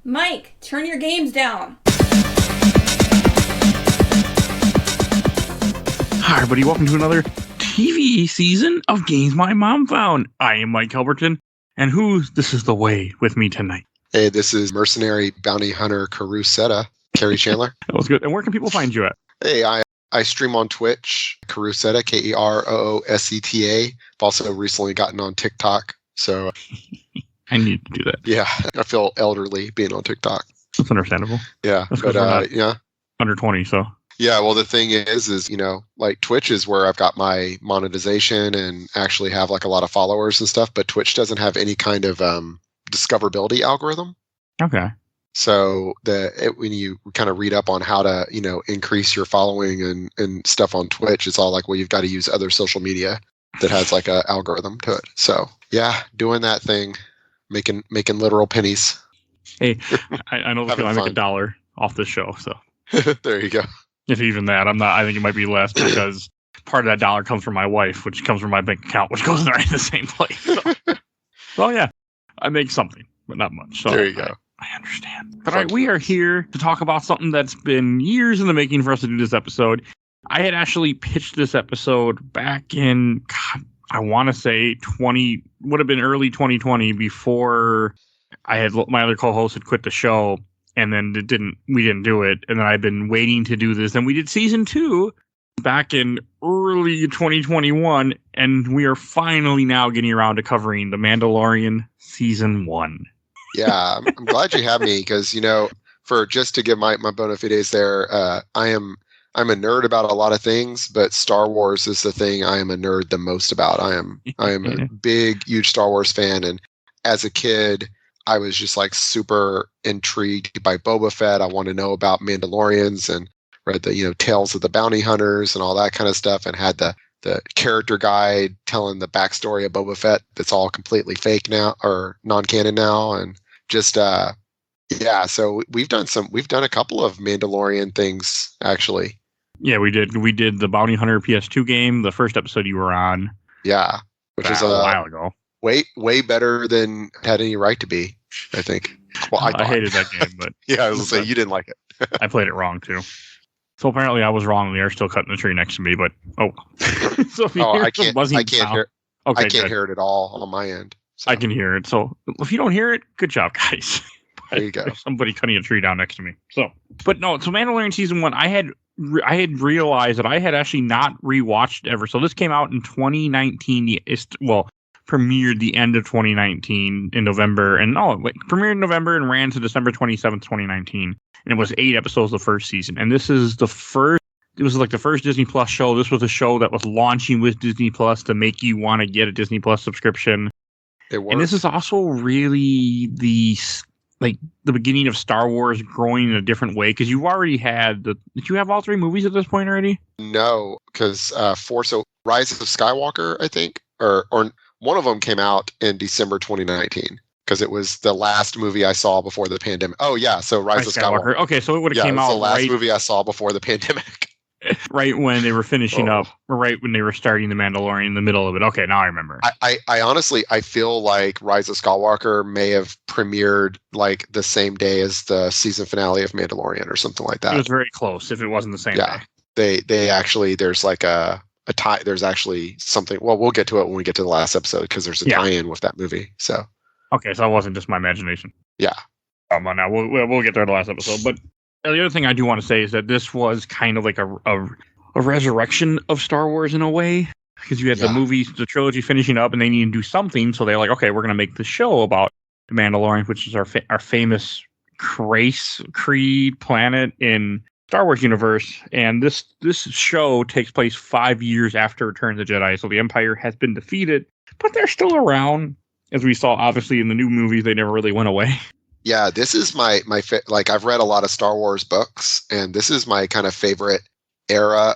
Mike, turn your games down. Hi, everybody. Welcome to another TV season of Games My Mom Found. I am Mike Albertin, and This Is the Way with me tonight? Hey, this is mercenary bounty hunter Carusetta, Kerry Chandler. That was good. And where can people find you at? Hey, I stream on Twitch, Carusetta, Kerooseta. I've also recently gotten on TikTok, so... I need to do that. Yeah, I feel elderly being on TikTok. That's understandable. Yeah, that's but yeah. Under 20, so... Yeah, well, the thing is, like Twitch is where I've got my monetization and actually have like a lot of followers and stuff, but Twitch doesn't have any kind of discoverability algorithm. Okay. So when you kind of read up on how to, increase your following and stuff on Twitch, it's all like, well, you've got to use other social media that has like a algorithm to it. So yeah, doing that thing, making literal pennies. Hey, I know I make $1 off this show, so. There you go. If even that, I think it might be less because part of that dollar comes from my wife, which comes from my bank account, which goes right in the same place. So. Well, yeah, I make something, but not much. So there you go. I understand. But all right, we are here to talk about something that's been years in the making for us to do this episode. I had actually pitched this episode back in, I want to say would have been early 2020 before my other co-host had quit the show. And then we didn't do it. And then I've been waiting to do this. And we did season 2 back in early 2021. And we are finally now getting around to covering The Mandalorian season 1. Yeah, I'm glad you have me because, for just to give my bona fides there, I'm a nerd about a lot of things, but Star Wars is the thing I am a nerd the most about. I am a big, huge Star Wars fan. And as a kid, I was just like super intrigued by Boba Fett. I want to know about Mandalorians and read the, Tales of the Bounty Hunters and all that kind of stuff and had the character guide telling the backstory of Boba Fett that's all completely fake now or non-canon now. And just, so we've done a couple of Mandalorian things actually. Yeah, we did. We did the Bounty Hunter PS2 game, the first episode you were on. Yeah, which was a while ago. Way better than it had any right to be, I think. Well, I hated that game, but yeah, I was gonna say you didn't like it. I played it wrong too. So apparently I was wrong. They are still cutting the tree next to me, but so if you hear I can't hear. Okay, I can't hear it at all on my end. So. I can hear it. So if you don't hear it, good job, guys. There you go. There's somebody cutting a tree down next to me. So Mandalorian season 1, I had realized that I had actually not rewatched ever. So this came out in 2019. Premiered the end of 2019 in November, premiered in November and ran to December 27th, 2019, and it was 8 episodes the first season. And this is it was like the first Disney Plus show. This was a show that was launching with Disney Plus to make you want to get a Disney Plus subscription. It worked. And this is also really the beginning of Star Wars growing in a different way because you already had did you have all 3 movies at this point already? No, because Rise of Skywalker, I think, or one of them came out in December 2019 because it was the last movie I saw before the pandemic. Oh yeah, so Rise of Skywalker. Okay, so it would have came out the last movie I saw before the pandemic. Right when they were finishing up, or right when they were starting The Mandalorian in the middle of it. Okay, now I remember. I honestly feel like Rise of Skywalker may have premiered like the same day as the season finale of Mandalorian or something like that. It was very close if it wasn't the same day. They actually there's like a tie. There's actually something. Well, we'll get to it when we get to the last episode because there's a tie-in with that movie. So okay, so that wasn't just my imagination. Yeah. Now we'll get there to the last episode. But the other thing I do want to say is that this was kind of like a resurrection of Star Wars in a way because you had the movies, the trilogy finishing up, and they need to do something. So they're like, okay, we're going to make the show about the Mandalorian, which is our famous creed planet in Star Wars universe, and this show takes place 5 years after Return of the Jedi, so the Empire has been defeated, but they're still around. As we saw, obviously, in the new movies, they never really went away. Yeah, this is my I've read a lot of Star Wars books, and this is my kind of favorite era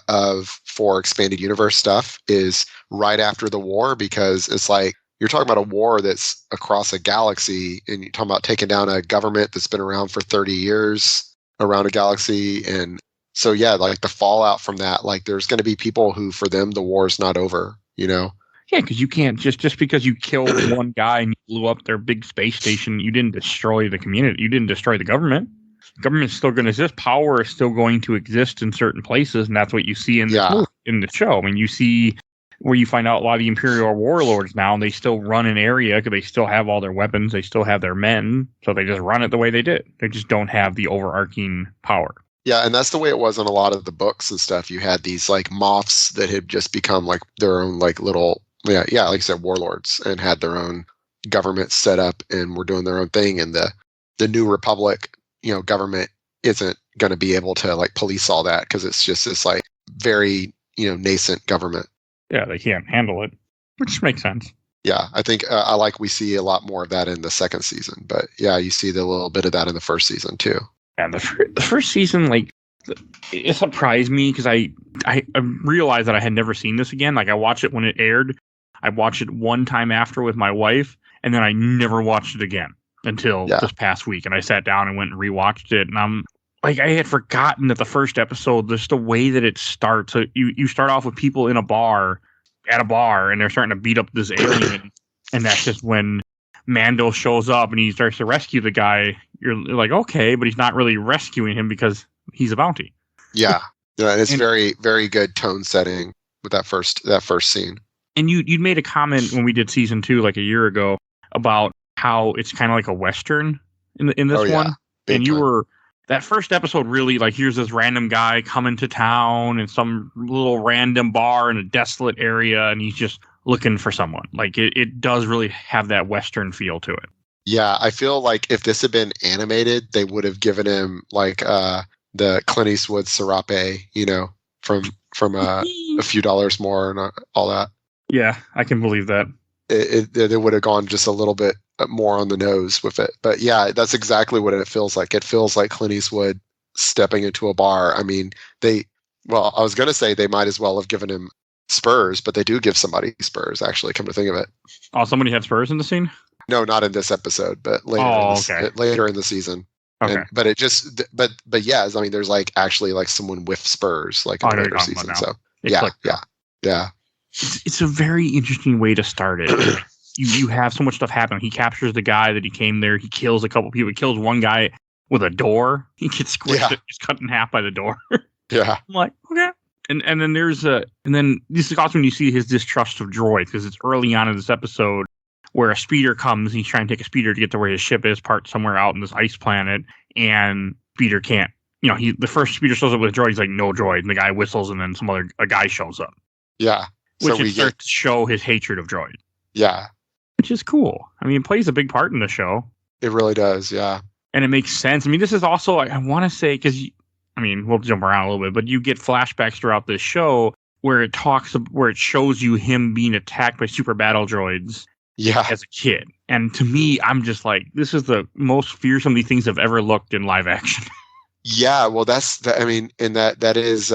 for expanded universe stuff is right after the war, because it's like you're talking about a war that's across a galaxy, and you're talking about taking down a government that's been around for 30 years around a galaxy. And so, yeah, like the fallout from that, like there's going to be people who, for them, the war is not over, Yeah, because you can't just because you killed one guy and you blew up their big space station, you didn't destroy the community. You didn't destroy the government. Government's still going to exist. Power is still going to exist in certain places, and that's what you see in the show. I mean, you see where you find out a lot of the Imperial warlords now, and they still run an area because they still have all their weapons, they still have their men, so they just run it the way they did. They just don't have the overarching power. Yeah, and that's the way it was in a lot of the books and stuff. You had these like moths that had just become like their own like little like I said, warlords, and had their own government set up and were doing their own thing. And the New Republic, government isn't going to be able to like police all that because it's just this like very nascent government. Yeah, they can't handle it, which makes sense. Yeah, I think we see a lot more of that in the second season, but yeah, you see the little bit of that in the first season too. And the first season, like, it surprised me because I realized that I had never seen this again. Like, I watched it when it aired. I watched it one time after with my wife, and then I never watched it again until this past week. And I sat down and went and rewatched it, and I'm like, I had forgotten that the first episode, just the way that it starts. So you start off with people in a bar, and they're starting to beat up this alien, and that's just when Mando shows up and he starts to rescue the guy. You're like, okay, but he's not really rescuing him because he's a bounty. Yeah, and it's very, very good tone setting with that first scene. And you'd made a comment when we did season 2 like a year ago about how it's kind of like a Western in this one. And you were, that first episode really like, here's this random guy coming to town in some little random bar in a desolate area, and he's just looking for someone. Like it does really have that Western feel to it. Yeah, I feel like if this had been animated, they would have given him like the Clint Eastwood serape, from a few dollars more and all that. Yeah, I can believe that. It would have gone just a little bit more on the nose with it. But yeah, that's exactly what it feels like. It feels like Clint Eastwood stepping into a bar. I mean, I was going to say they might as well have given him spurs, but they do give somebody spurs, actually, come to think of it. Oh, somebody had spurs in the scene? No, not in this episode, but later in the season. Okay. But it just, but yeah, I mean, there's like actually like someone with spurs, like in the later season. So yeah. It's a very interesting way to start it. You have so much stuff happen. He captures the guy that he came there. He kills a couple people. He kills one guy with a door. He gets squished. He's cut in half by the door. Yeah. I'm like, okay. And then there's this is also when you see his distrust of droids, because it's early on in this episode where a speeder comes and he's trying to take a speeder to get to where his ship is parked somewhere out in this ice planet, and speeder can't. The first speeder shows up with a droid. He's like, no droid, and the guy whistles, and then a guy shows up. Yeah. Which starts to show his hatred of droid. Yeah. Which is cool. I mean, it plays a big part in the show. It really does, yeah. And it makes sense. I mean, this is also, I want to say, because, we'll jump around a little bit, but you get flashbacks throughout this show where it shows you him being attacked by super battle droids as a kid. And to me, I'm just like, this is the most fearsome these things have ever looked in live action. Yeah, well, that is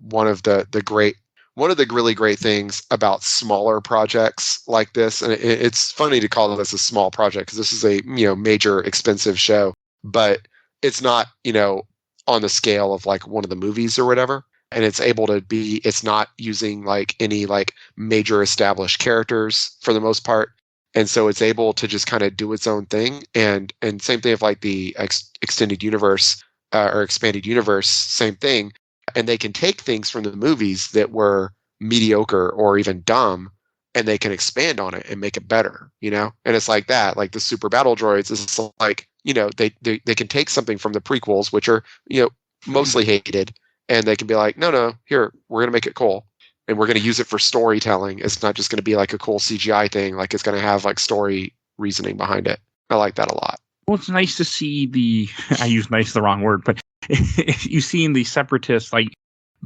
one of the really great things about smaller projects like this. And it's funny to call this a small project because this is a major expensive show, but it's not on the scale of like one of the movies or whatever. And it's not using like any like major established characters for the most part. And so it's able to just kind of do its own thing. And same thing of like the extended universe or expanded universe, same thing. And they can take things from the movies that were mediocre or even dumb, and they can expand on it and make it better, And it's like that, like the super battle droids is like, they can take something from the prequels, which are, mostly hated, and they can be like, no, here, we're going to make it cool. And we're going to use it for storytelling. It's not just going to be like a cool CGI thing. Like it's going to have like story reasoning behind it. I like that a lot. Well, it's nice to see I use nice the wrong word, but you see in the separatists, like,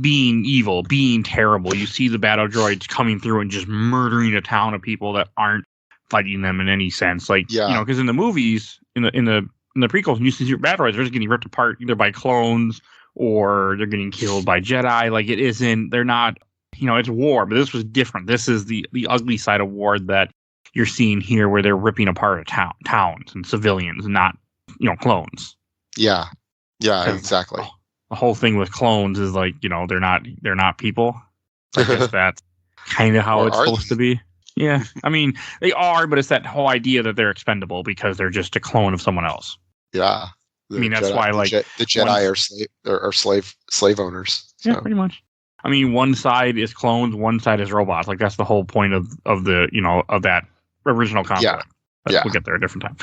being evil, being terrible. You see the battle droids coming through and just murdering a town of people that aren't fighting them in any sense. Like, because in the movies, in the prequels, you see your battle droids, they're just getting ripped apart either by clones or they're getting killed by Jedi. Like they're not, it's war, but this was different. This is the ugly side of war that you're seeing here, where they're ripping apart towns and civilians, not, clones. Yeah. Yeah, exactly. The whole thing with clones is like, they're not people. I guess that's kind of how it's supposed to be. Yeah, I mean they are, but it's that whole idea that they're expendable because they're just a clone of someone else. Yeah. I mean that's why like the Jedi are slave owners. So. Yeah, pretty much. I mean, one side is clones, one side is robots. Like that's the whole point of the of that original conflict. Yeah. We'll get there a different time.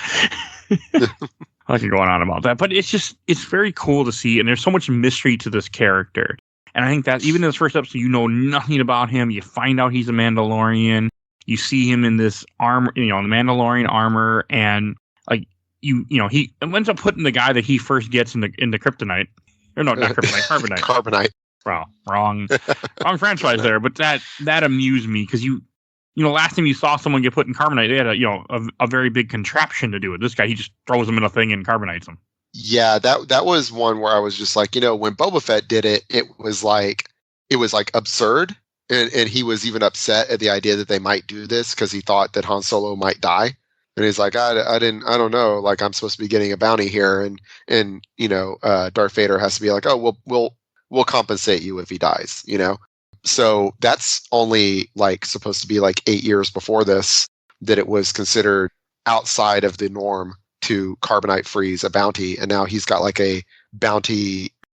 I can go on about that, but it's very cool to see, and there's so much mystery to this character. And I think that even in this first episode, you know nothing about him. You find out he's a Mandalorian. You see him in this armor, the Mandalorian armor, and like he ends up putting the guy that he first gets into kryptonite. Or no, not kryptonite, carbonite. Carbonite. Wow, wrong franchise there. But that amused me because last time you saw someone get put in carbonite, they had a very big contraption to do it. This guy, he just throws them in a thing and carbonates them. Yeah, that was one where I was just like, when Boba Fett did it, it was like absurd, and he was even upset at the idea that they might do this because he thought that Han Solo might die, and he's like, I don't know, like I'm supposed to be getting a bounty here, and Darth Vader has to be like, oh, we'll compensate you if he dies, So that's only like supposed to be like 8 years before this that it was considered outside of the norm to carbonite freeze a bounty, and now he's got like a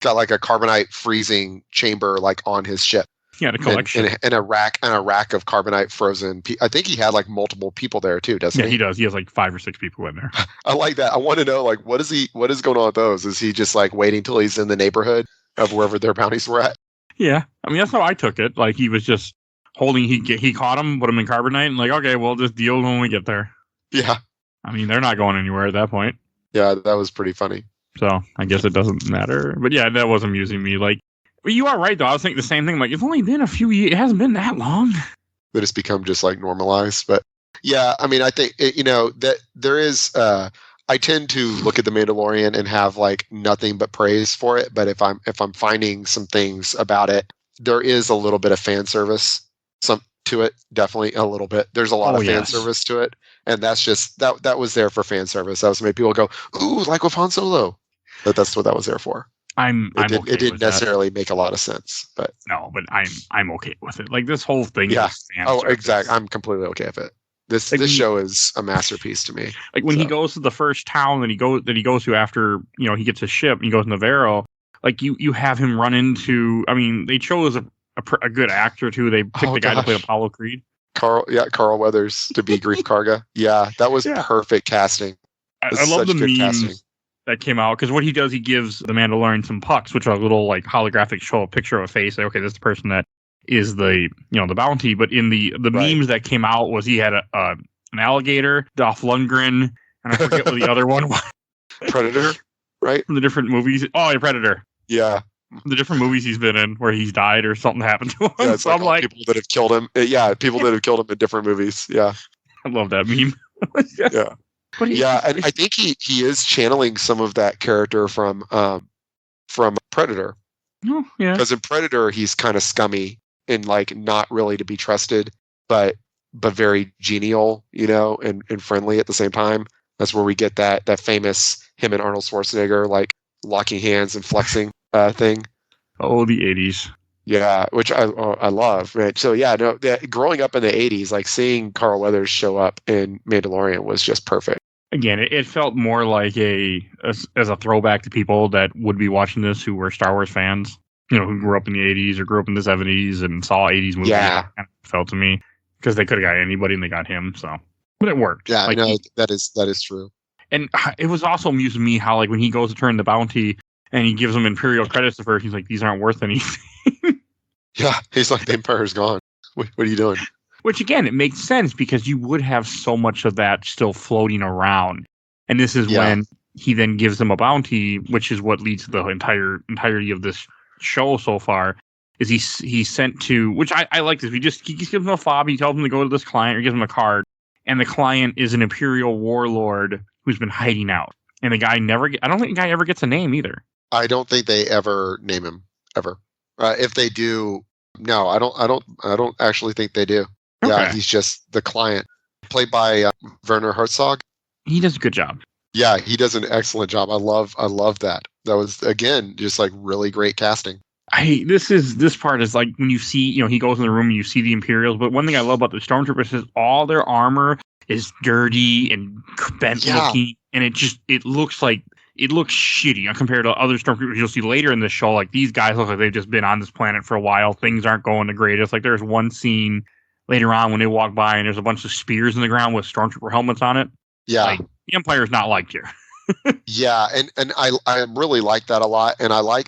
carbonite freezing chamber like on his ship. Yeah, a collection and a rack of carbonite frozen. I think he had like multiple people there too, doesn't he? Yeah, he does. He has like 5 or 6 people in there. I like that. I want to know like what is going on with those? Is he just like waiting till he's in the neighborhood of wherever their bounties were at? Yeah, I mean that's how I took it. Like he was just holding. He caught him, put him in carbonite, and like okay, we'll just deal when we get there. Yeah. I mean, they're not going anywhere at that point. Yeah, that was pretty funny. So I guess it doesn't matter. But yeah, that was amusing me. Like, you are right though. I was thinking the same thing. Like, it's only been a few years. It hasn't been that long. That it's become just like normalized. But yeah, I mean, I think that there is. I tend to look at the Mandalorian and have like nothing but praise for it. But if I'm finding some things about it, there is a little bit of fan service. To it, definitely a little bit. There's a lot of fan service to it, and that's just that was there for fan service. That was to make people go, "Ooh, like with Han Solo." That's what that was there for. It didn't necessarily make a lot of sense, but I'm okay with it. Like this whole thing. Yeah. Is fan service. Exactly. I'm completely okay with it. This show is a masterpiece to me. Like when he goes to the first town that he goes to after he gets his ship and he goes in Navarro. Like you have him run into. I mean, they chose a good actor too. They picked the guy to play Apollo Creed. Carl Weathers to be Grief Karga. Yeah, that was perfect casting. I love the memes that came out because what he does, he gives the Mandalorian some pucks, which are a little like holographic show a picture of a face. Like, okay, this is the person that is the the bounty. But in the memes that came out was he had an alligator, Dolph Lundgren, and I forget what the other one was. Predator, right? From the different movies. Oh, yeah, Predator. Yeah. The different movies he's been in where he's died or something happened to him. Yeah, it's so I'm like people that have killed him. Yeah, people that have killed him in different movies. Yeah. I love that meme. Yeah. And I think he is channeling some of that character from Predator. Oh, yeah. Because in Predator he's kind of scummy and like not really to be trusted, but very genial, and friendly at the same time. That's where we get that famous him and Arnold Schwarzenegger like locking hands and flexing thing. Oh, the 80s. Yeah, which I love, right? So yeah, no, growing up in the 80s, like seeing Carl Weathers show up in Mandalorian was just perfect. Again, it felt more like as a throwback to people that would be watching this who were Star Wars fans, who grew up in the 80s or grew up in the 70s and saw 80s movies. Yeah, it kind of felt to me because they could have got anybody and they got him. So, but it worked. Yeah, like, no, that is true. And it was also amusing me how like when he goes to turn the bounty. And he gives them Imperial credits at first. He's like, these aren't worth anything. Yeah, he's like, the Empire's gone. What are you doing? Which, again, it makes sense because you would have so much of that still floating around. And this is when he then gives them a bounty, which is what leads to the entirety of this show so far, is he's sent to, which I like this. He gives him a fob. He tells him to go to this client or gives him a card. And the client is an Imperial warlord who's been hiding out. And the guy I don't think the guy ever gets a name either. I don't think they ever name him ever. If they do, no, I don't actually think they do. Okay. Yeah, he's just the client, played by Werner Herzog. He does a good job. Yeah, he does an excellent job. I love that. That was again just like really great casting. This part is like when you see, he goes in the room and you see the Imperials. But one thing I love about the Stormtroopers is all their armor is dirty and bent looking, and it looks shitty compared to other Stormtroopers you'll see later in the show. Like, these guys look like they've just been on this planet for a while. Things aren't going the greatest. Like, there's one scene later on when they walk by and there's a bunch of spears in the ground with Stormtrooper helmets on it. Yeah. Like, the Empire's not liked here. Yeah, and I really like that a lot, and I like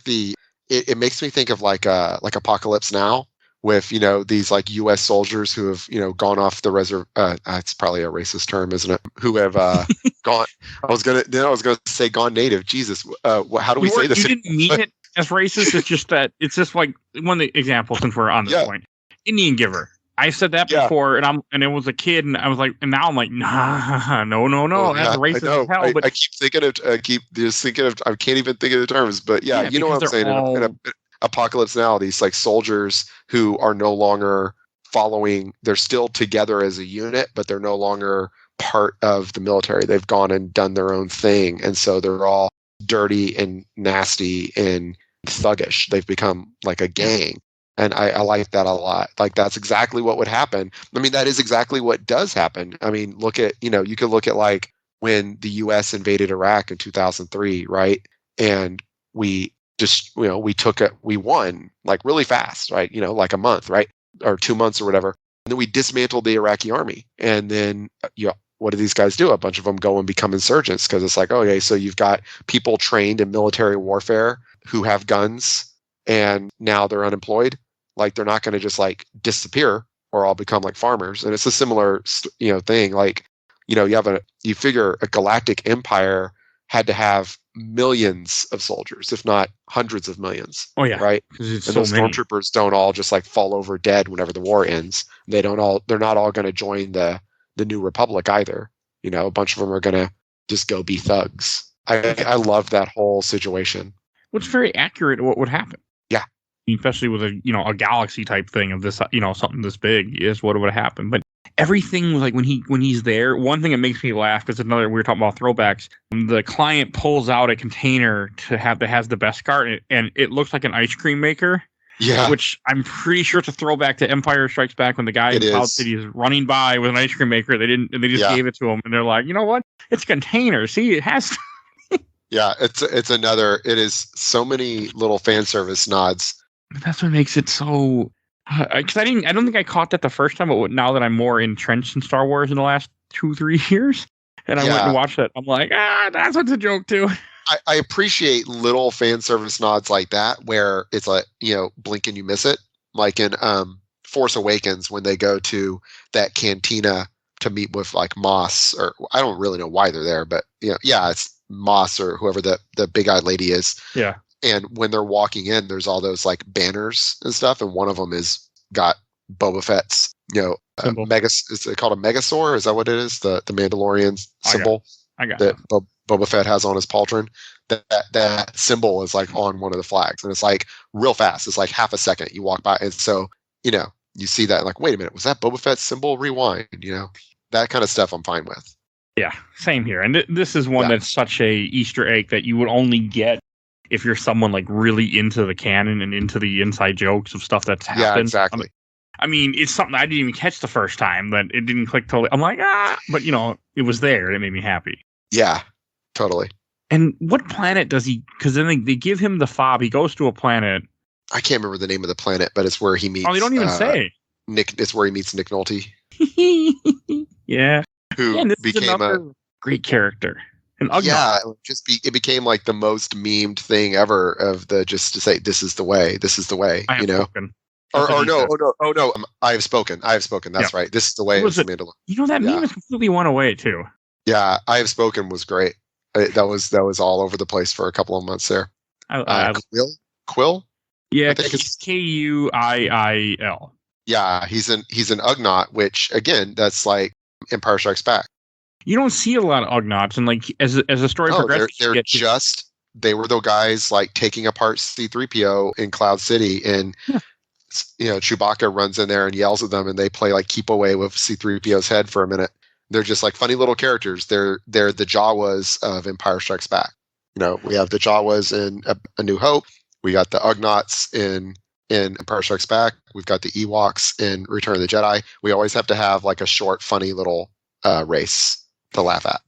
it makes me think of like Apocalypse Now with these like U.S. soldiers who have gone off the reserve. It's probably a racist term, isn't it? Who have gone? I was gonna say gone native. Jesus, how do we say this? You didn't mean it as racist. It's just like one of the examples, since we're on this point. Indian Giver. I said that before, and it was a kid, and I was like, and now I'm like, nah, no, that's racist as hell. But I can't even think of the terms, but you know what I'm saying. In Apocalypse Now, these like soldiers who are no longer following, they're still together as a unit, but they're no longer part of the military. They've gone and done their own thing, and so they're all dirty and nasty and thuggish. They've become like a gang. And I like that a lot. Like, that's exactly what would happen. I mean, that is exactly what does happen. I mean, look at, you could look at like when the U.S. invaded Iraq in 2003, right? And we just, we won like really fast, right? Like a month, right? Or 2 months or whatever. And then we dismantled the Iraqi army. And then, what do these guys do? A bunch of them go and become insurgents, because it's like, okay, so you've got people trained in military warfare who have guns, and now they're unemployed. Like, they're not going to just like disappear or all become like farmers. And it's a similar, thing. Like, you figure a galactic empire had to have millions of soldiers, if not hundreds of millions. Oh yeah. Right. And so those stormtroopers don't all just like fall over dead whenever the war ends. They're not all going to join the New Republic either. A bunch of them are going to just go be thugs. I love that whole situation. What's very accurate to what would happen. Yeah. Especially with a galaxy type thing of this, something this big is what would happen. But everything, like when he's there, one thing that makes me laugh is we were talking about throwbacks. The client pulls out a container that has the Beskar in it, and it looks like an ice cream maker. Yeah. Which I'm pretty sure it's a throwback to Empire Strikes Back, when the guy in Cloud City is running by with an ice cream maker. They just gave it to him, and they're like, you know what? It's a container. See, it has to. Yeah, it is so many little fan service nods. That's what makes it so. Because I don't think I caught that the first time, but now that I'm more entrenched in Star Wars in the last 2-3 years, and I went and watched it, I'm like, that's what's a joke too. I appreciate little fan service nods like that, where it's like, blink and you miss it. Like in Force Awakens, when they go to that cantina to meet with like Moss, or I don't really know why they're there, but it's Moss or whoever the big-eyed lady is. Yeah. And when they're walking in, there's all those like banners and stuff, and one of them is got Boba Fett's, is it called a Megasaur? Is that what it is? The Mandalorian symbol that Boba Fett has on his pauldron. That symbol is like on one of the flags, and it's like real fast. It's like half a second you walk by, and so you see that, like, wait a minute, was that Boba Fett's symbol? Rewind. That kind of stuff I'm fine with. Yeah, same here. And this is one that's such a Easter egg that you would only get if you're someone like really into the canon and into the inside jokes of stuff that's happened. Yeah, exactly. I mean, it's something I didn't even catch the first time, but it didn't click totally. I'm like, but it was there, and it made me happy. Yeah, totally. And what planet does he? Because then they give him the fob. He goes to a planet. I can't remember the name of the planet, but it's where he meets. Oh, they don't even say. Nick. It's where he meets Nick Nolte. Yeah. Who became a great character. It became like the most memed thing ever of just to say, this is the way, I have spoken. No, I have spoken. That's right. This is the way. It's Mandalorian. That meme has completely went away too. Yeah, I have spoken was great. That was all over the place for a couple of months there. Quill? Yeah, I think it's Kuiil. Yeah, he's an Ugnaught, which again, that's like Empire Strikes Back. You don't see a lot of Ugnaughts, and like as the story progresses, they were the guys like taking apart C-3PO in Cloud City, and Chewbacca runs in there and yells at them, and they play like keep away with C-3PO's head for a minute. They're just like funny little characters. They're the Jawas of Empire Strikes Back. We have the Jawas in A New Hope. We got the Ugnaughts in Empire Strikes Back. We've got the Ewoks in Return of the Jedi. We always have to have like a short, funny little race to laugh at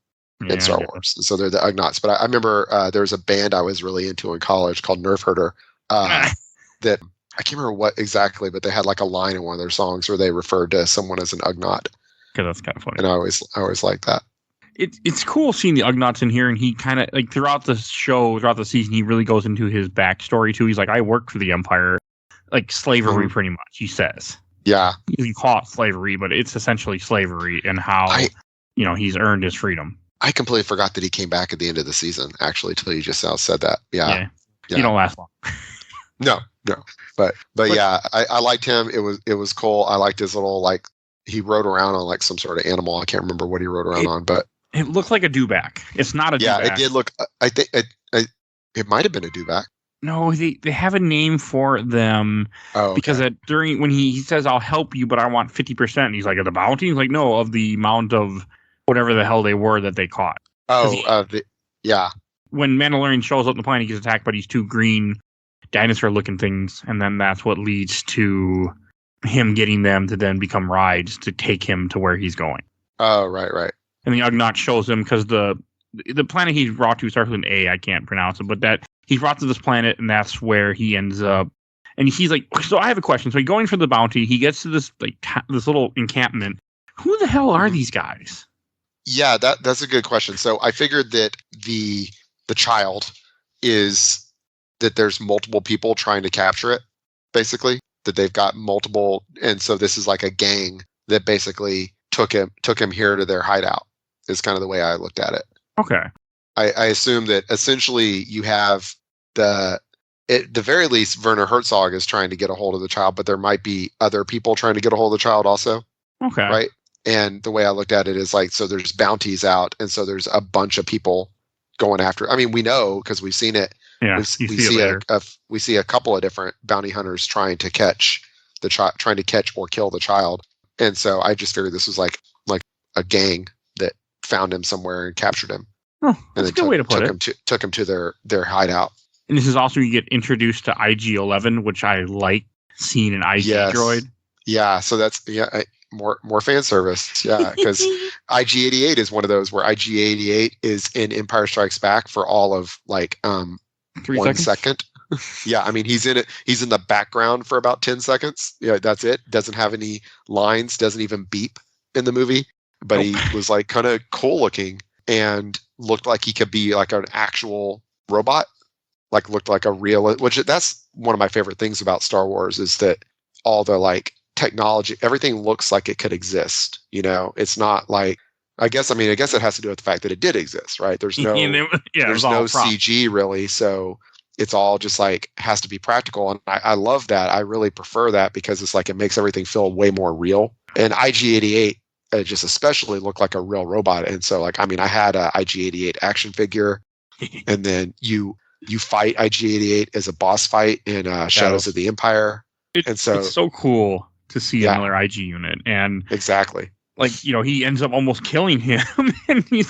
in Star Wars. So they're the Ugnaughts. But I remember there was a band I was really into in college called Nerf Herder that I can't remember what exactly, but they had like a line in one of their songs where they referred to someone as an Ugnaught. Because that's kind of funny. And I always liked that. It's cool seeing the Ugnaughts in here, and he kind of like throughout the season, he really goes into his backstory too. He's like, I worked for the Empire, like slavery, pretty much. He says, yeah, he call it slavery, but it's essentially slavery, and how he's earned his freedom. I completely forgot that he came back at the end of the season, actually, till you just now said that. Yeah. You don't last long. No, but yeah, I liked him. It was cool. I liked his little like he rode around on like some sort of animal. I can't remember what he rode around on, but. It looked like a dewback. It's not a dewback. Yeah, it did look. I think it might have been a dewback. No, they have a name for them because during when he says, "I'll help you, but I want 50%," he's like, "Of the bounty?" He's like, "No, of the amount of whatever the hell they were that they caught." Yeah. When Mandalorian shows up on the planet, he gets attacked by these two green dinosaur-looking things, and then that's what leads to him getting them to then become rides to take him to where he's going. Oh, right. And the Ugnaught shows him because the planet he's brought to starts with an A. I can't pronounce it, but that he's brought to this planet, and that's where he ends up. And he's like, so I have a question. So he's going for the bounty. He gets to this this little encampment. Who the hell are these guys? Yeah, that's a good question. So I figured that the child is that there's multiple people trying to capture it, basically. That they've got multiple, and so this is like a gang that basically took him here to their hideout. Is kind of the way I looked at it. Okay. I assume that essentially you have at the very least, Werner Herzog is trying to get a hold of the child, but there might be other people trying to get a hold of the child also. Okay. Right. And the way I looked at it is like, so there's bounties out, and so there's a bunch of people going after. I mean, we know because we've seen it. Yeah. We see a couple of different bounty hunters trying to catch or kill the child, and so I just figured this was like a gang that found him somewhere and captured him. Oh, that's a good way to put it. Took him to their hideout. And this is also you get introduced to IG-11, which I like seeing an IG droid. Yeah, so that's more fan service. Yeah, because IG-88 is one of those where IG-88 is in Empire Strikes Back for all of like 1 second. Yeah, I mean he's in it. He's in the background for about 10 seconds. Yeah, that's it. Doesn't have any lines. Doesn't even beep in the movie. But he was like kind of cool looking and looked like he could be like an actual robot. Like looked like a real, which that's one of my favorite things about Star Wars is that all the like technology, everything looks like it could exist. You know, it's not like, I guess it has to do with the fact that it did exist, right? There's no, there's no CG really. So it's all just like has to be practical. And I love that. I really prefer that because it's like, it makes everything feel way more real. And IG-88 just especially looked like a real robot. And so like, I mean, I had a IG-88 action figure and then you fight IG-88 as a boss fight in Shadows of the Empire. It's so cool to see another IG unit. And exactly. Like, he ends up almost killing him and he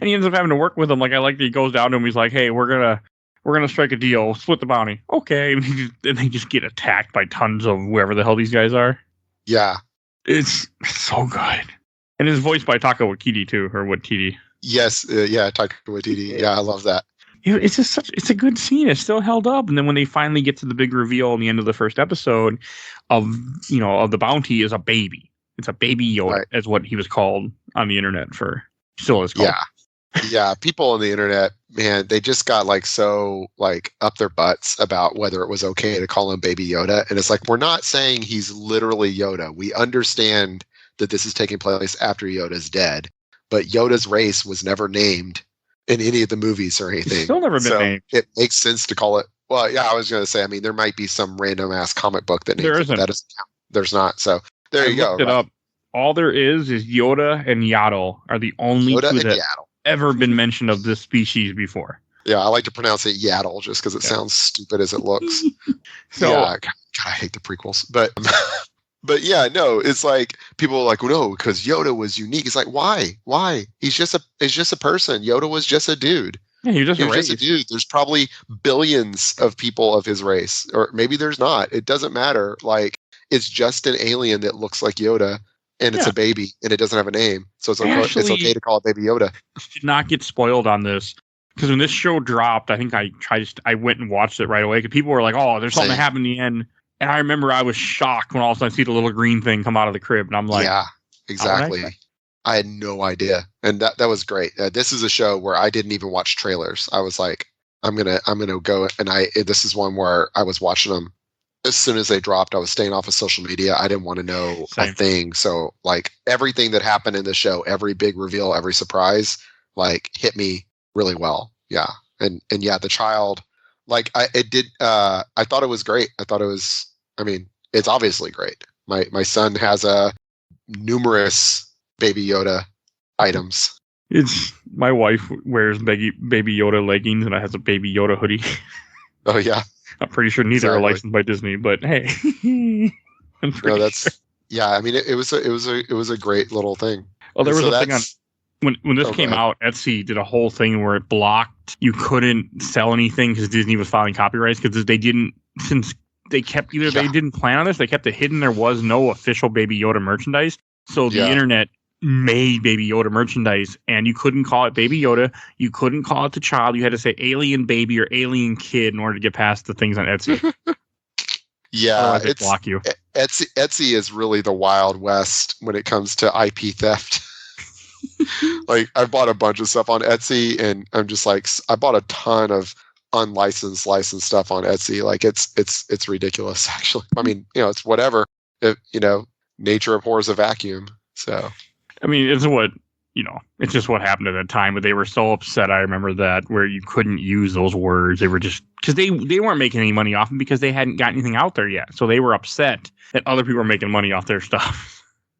ends up having to work with him. Like, I like that he goes down to him. He's like, hey, we're going to strike a deal, split the bounty. Okay. And they just get attacked by tons of whoever the hell these guys are. Yeah. It's so good. And it's voiced by Taika Waititi too, or Waititi. Yes. Taika Waititi. Yeah. I love that. It's just it's a good scene. It's still held up. And then when they finally get to the big reveal in the end of the first episode of the bounty is a baby. It's a baby Yoda, right. Is what he was called on the internet still is called. Yeah. Yeah. People on the internet, man, they just got like so like up their butts about whether it was okay to call him Baby Yoda. And it's like, we're not saying he's literally Yoda. We understand that this is taking place after Yoda's dead, but Yoda's race was never named in any of the movies or anything. It's still never been named. It makes sense to call it. Well, yeah, I was going to say, I mean, there might be some random ass comic book that names it. That doesn't count. There's not. So there you go. Looked it up. All there is Yoda and Yaddle are the only two that ever been mentioned of this species before. Yeah, I like to pronounce it Yaddle just because it sounds stupid as it looks. So, yeah, God, I hate the prequels. But yeah, no, it's like people are like, well, no, because Yoda was unique. It's like, why? He's just a person. Yoda was just a dude. Yeah, he was just He a was race. just a dude. There's probably billions of people of his race, or maybe there's not. It doesn't matter. Like, it's just an alien that looks like Yoda, and it's Yeah. a baby, and it doesn't have a name, so it's okay. It's Actually- okay to call it Baby Yoda. Did not get spoiled on this because when this show dropped, I think I went and watched it right away because people were like, "Oh, there's something that Same. happened in the end," and I remember I was shocked when all of a sudden I see the little green thing come out of the crib, and I'm like, Yeah, exactly. Alright. I had no idea, and that was great. This is a show where I didn't even watch trailers. I was like, I'm gonna go, and this is one where I was watching them as soon as they dropped. I was staying off of social media. I didn't want to know Same. a thing. So like everything that happened in the show, every big reveal, every surprise, like hit me really well. Yeah, and yeah, the child, like I thought it was great. I thought it was. I mean, it's obviously great. My son has numerous Baby Yoda items. It's my wife wears Baby Yoda leggings and I has a Baby Yoda hoodie. Oh yeah, I'm pretty sure neither are Exactly. licensed by Disney, but hey, I'm pretty no, that's sure. yeah. I mean, it was a great little thing. Well, there was So a thing on that's- when this Oh, go came ahead. out. Etsy did a whole thing where it blocked. You couldn't sell anything because Disney was filing copyrights because they didn't since they kept either they Yeah. didn't plan on this. They kept it hidden. There was no official Baby Yoda merchandise, so the Yeah. internet made Baby Yoda merchandise, and you couldn't call it Baby Yoda. You couldn't call it the child. You had to say Alien Baby or Alien Kid in order to get past the things on Etsy. Yeah, Otherwise, they it's block you. Etsy is really the Wild West when it comes to IP theft. Like I bought a bunch of stuff on Etsy, and I'm just like, I bought a ton of licensed stuff on Etsy. Like it's ridiculous, actually. I mean, it's whatever. Nature abhors a vacuum. So I mean, it's just what happened at that time. But they were so upset. I remember that where you couldn't use those words. They were just because they weren't making any money off them because they hadn't got anything out there yet. So they were upset that other people were making money off their stuff.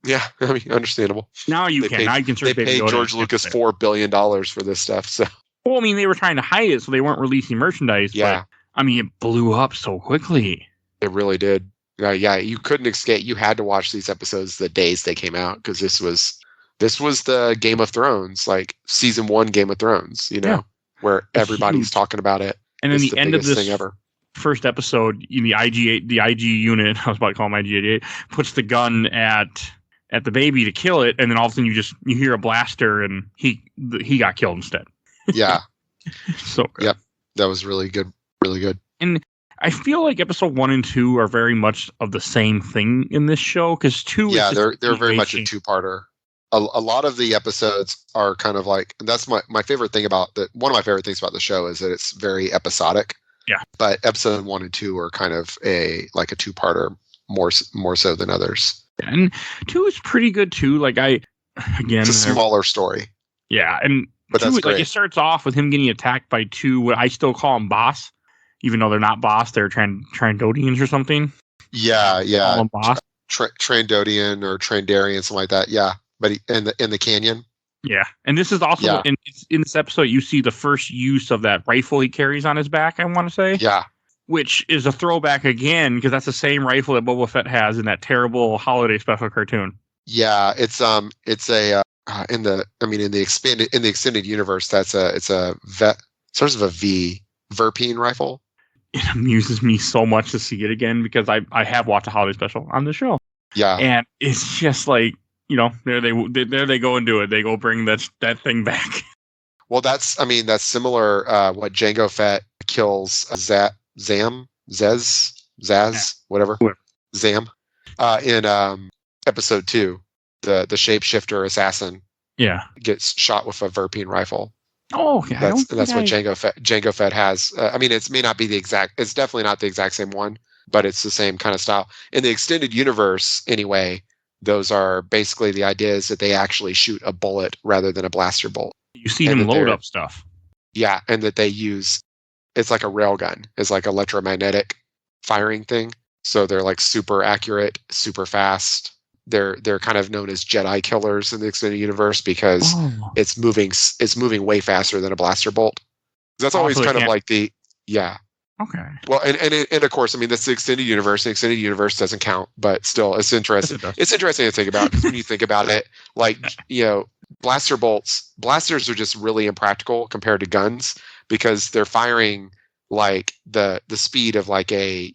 yeah, I mean, understandable. Now you They can. paid- Now you can They search Baby paid Yoda George and Lucas it's there. $4 billion for this stuff. So Well, I mean, they were trying to hide it, so they weren't releasing merchandise. yeah, But, I mean, it blew up so quickly. it really did. Yeah, you couldn't escape. You had to watch these episodes the days they came out because this was the Game of Thrones, like season 1 Game of Thrones. Yeah. Where It's everybody's huge. talking about it. And then It's the end of biggest this thing ever. first episode, the IG unit, I was about to call him IG-88, puts the gun at the baby to kill it, and then all of a sudden you hear a blaster, and he got killed instead. Yeah, So good. Yep. that was really good. Really good. I feel like episode 1 and 2 are very much of the same thing in this show because 2 Yeah, is they're very much a continuation. two-parter. A lot of the episodes are kind of like, and that's my favorite thing about one of my favorite things about the show is that it's very episodic. Yeah. But episode 1 and 2 are kind of a two-parter more so than others. And 2 is pretty good too. Like again, It's a smaller story. yeah, and But 2, that's like great. it starts off with him getting attacked by 2. What I still call them boss, even though they're not boss. They're Trandodians or something. Yeah, Call them boss. Trandodian or Trandarian, something like that. Yeah, but in the canyon. Yeah, and this is also Yeah. in this episode you see the first use of that rifle he carries on his back. I want to say, Yeah, which is a throwback again because that's the same rifle that Boba Fett has in that terrible holiday special cartoon. yeah. It's in the extended universe. It's a vet starts with a V Verpine rifle. It amuses me so much to see it again because I have watched a holiday special on the show, Yeah, and it's just like there they go and do it. They go bring that thing back. well, that's similar. What Jango Fett kills Zaz, whatever, Whoever. Zam, in episode 2, the shapeshifter assassin Yeah. gets shot with a Verpine rifle. Oh, okay. That's what Jango Fett has. It may not be the exact. It's definitely not the exact same one, but it's the same kind of style. In the extended universe, anyway, those are basically the ideas that they actually shoot a bullet rather than a blaster bolt. You see and him that load they're- up stuff. Yeah, and that they use, it's like a railgun. It's like electromagnetic firing thing. So they're like super accurate, super fast. They're kind of known as Jedi killers in the extended universe because Oh. it's moving way faster than a blaster bolt. That's always Also, they kind of can't- like the Okay. well, and of course, that's the extended universe. The extended universe doesn't count, but still, it's interesting. Yes, it does. It's interesting to think about because when you think about it, like blasters are just really impractical compared to guns because they're firing like the speed of like a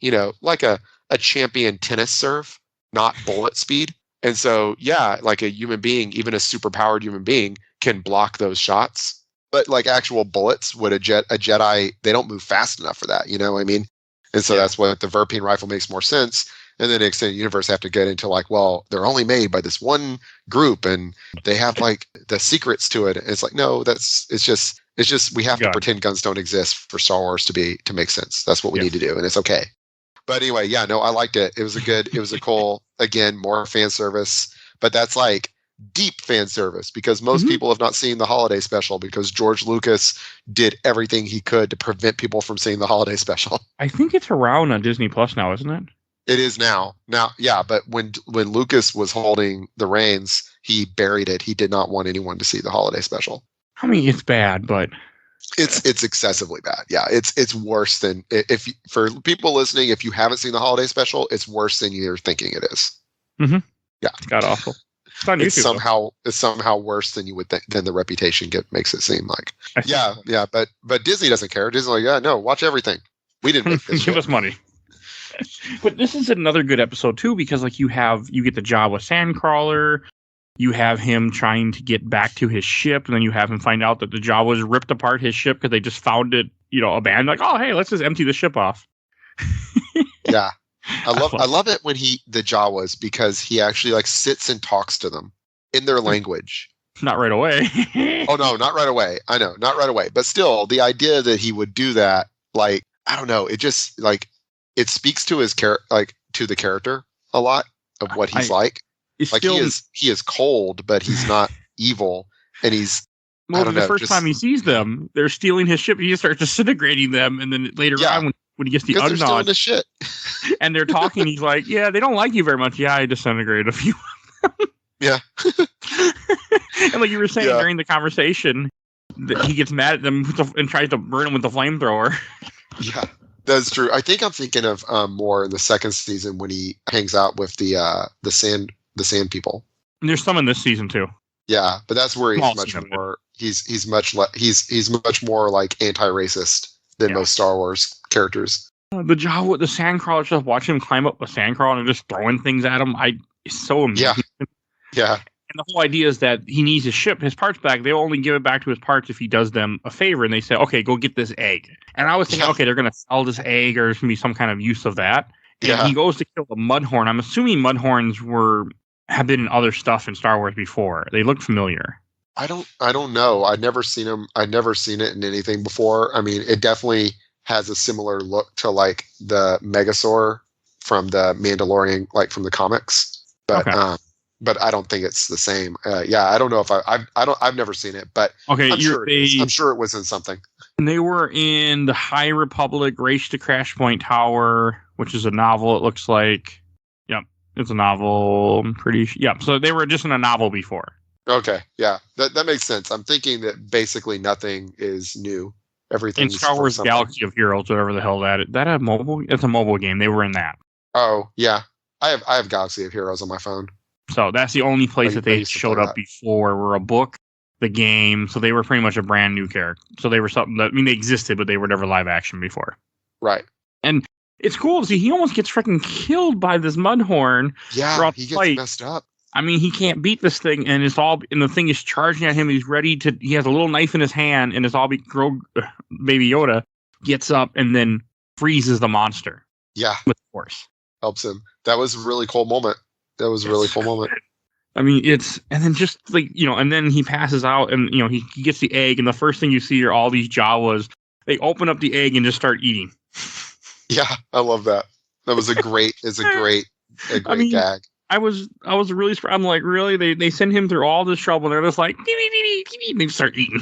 champion tennis serve, not bullet speed. And so, yeah, like a human being, even a superpowered human being, can block those shots. But like actual bullets, would a Jedi, they don't move fast enough for that. You know what I mean? And so that's what the Verpine rifle makes more sense. And then the extended universe have to get into like, well, they're only made by this one group, and they have like the secrets to it. And it's like, no, it's just we have to pretend guns don't exist for Star Wars to make sense. That's what we need to do, and it's okay. But anyway, yeah, no, I liked it. It was a cool, again, more fan service, but that's like deep fan service because most people have not seen the holiday special because George Lucas did everything he could to prevent people from seeing the holiday special. I think it's around on Disney Plus now, isn't it? It is now. Yeah, but when Lucas was holding the reins, he buried it. He did not want anyone to see the holiday special. I mean, it's bad, but it's excessively bad. Yeah, it's worse than for people listening. If you haven't seen the holiday special, it's worse than you're thinking it is. Mm-hmm. Yeah, it's god awful. It's on YouTube. It's somehow worse than you would think than the reputation makes it seem like. Yeah. But Disney doesn't care. Disney's like, yeah, no, watch everything. We didn't make this. Give us money. But this is another good episode too because like you get the job with Sandcrawler. You have him trying to get back to his ship, and then you have him find out that the Jawas ripped apart his ship because they just found it, abandoned. Like, oh, hey, let's just empty the ship off. Yeah, I love it when the Jawas, because he actually like sits and talks to them in their language. Not right away. Oh no, not right away. I know, not right away. But still, the idea that he would do that, like, I don't know, it just like it speaks to his to the character a lot of what he's like. Like he is cold, but he's not evil, and he's the first time he sees them, they're stealing his ship. He just starts disintegrating them, and then later on, when he gets the they're stealing the shit, and they're talking, he's like, "Yeah, they don't like you very much. Yeah, I disintegrated a few." Yeah, and like you were saying during the conversation, that he gets mad at them and tries to burn them with the flamethrower. Yeah. That's true. I think I'm thinking of more in the second season when he hangs out with the sand people. And there's some in this season too. Yeah, but that's where he's much more. He's much more like anti-racist than most Star Wars characters. The job with the Sandcrawler, just watching him climb up a Sandcrawler and just throwing things at him, it's so amazing. Yeah. And the whole idea is that he needs his parts back. They'll only give it back to his parts if he does them a favor. And they say, okay, go get this egg. And I was thinking, okay, they're going to sell this egg or there's going to be some kind of use of that. And he goes to kill the Mudhorn. I'm assuming Mudhorns have been in other stuff in Star Wars before. They look familiar. I don't know. I've never seen them. I've never seen it in anything before. I mean, it definitely has a similar look to like the Megasaur from the Mandalorian, like from the comics. But but I don't think it's the same. I don't know if I've never seen it, but okay, I'm sure it was in something. They were in the High Republic Race to Crash Point Tower, which is a novel. It looks like, it's a novel. I'm pretty sure. Yeah, so they were just in a novel before. Okay, yeah, that makes sense. I'm thinking that basically nothing is new. Everything in Star Wars Galaxy of Heroes, whatever the hell that a mobile. It's a mobile game. They were in that. Oh yeah, I have Galaxy of Heroes on my phone. So that's the only place that they showed up before were a book, the game. So they were pretty much a brand new character. So they were something that, they existed, but they were never live action before. Right. And it's cool to see he almost gets freaking killed by this Mudhorn. Yeah, he gets messed up. I mean, he can't beat this thing, and the thing is charging at him. He's ready to. He has a little knife in his hand, and Baby Yoda gets up and then freezes the monster. Yeah, with force helps him. That was a really cool moment. I mean, and then just like, and then he passes out and, he gets the egg. And the first thing you see are all these Jawas. They open up the egg and just start eating. Yeah, I love that. That was a great gag. I was really surprised. I'm like, really? They send him through all this trouble and they're just like, and they start eating.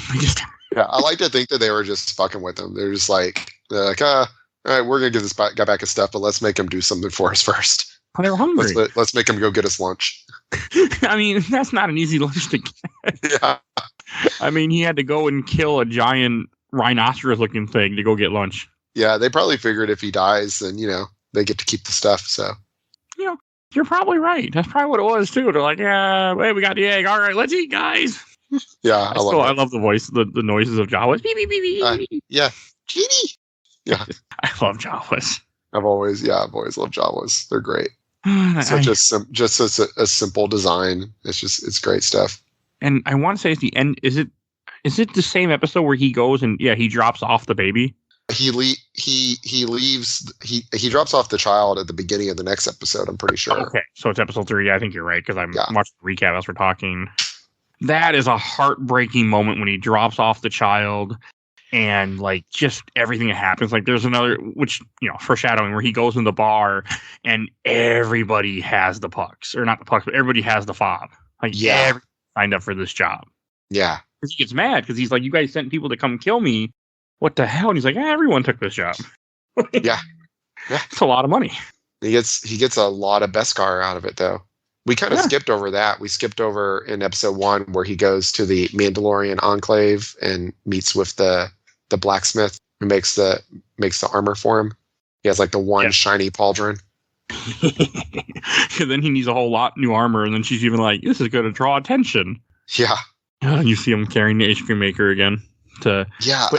Yeah, I like to think that they were just fucking with him. They're just like, all right, we're going to give this guy back his stuff, but let's make him do something for us first. Oh, they were hungry. Let's make him go get us lunch. I mean, that's not an easy lunch to get. Yeah. I mean, he had to go and kill a giant rhinoceros-looking thing to go get lunch. Yeah, they probably figured if he dies, then, they get to keep the stuff, so. You're probably right. That's probably what it was, too. They're like, yeah, hey, we got the egg. All right, let's eat, guys. Yeah, I love the voice, the noises of Jawas. Yeah, Genie. Yeah, I love Jawas. I've always loved Jawas. They're great. Such a simple design. It's great stuff. And I want to say, at the end, is it the same episode where he goes and he drops off the baby? He leaves. He drops off the child at the beginning of the next episode. I'm pretty sure. Okay, so it's episode 3. I think you're right because I'm watching the recap as we're talking. That is a heartbreaking moment when he drops off the child, and like just everything that happens. Like there's another, which foreshadowing, where he goes in the bar and everybody has the pucks, or not the pucks, but everybody has the fob. Like everybody signed up for this job. Yeah, because he gets mad because he's like, "You guys sent people to come kill me. What the hell?" And he's like, "Everyone took this job." Yeah, it's a lot of money. He gets a lot of Beskar out of it, though. We kind of skipped over that. We skipped over in episode 1 where he goes to the Mandalorian enclave and meets with the blacksmith who makes the armor for him. He has like the one shiny pauldron. And then he needs a whole lot new armor, and then she's even like, "This is going to draw attention." Yeah. And you see him carrying the ice cream maker again. I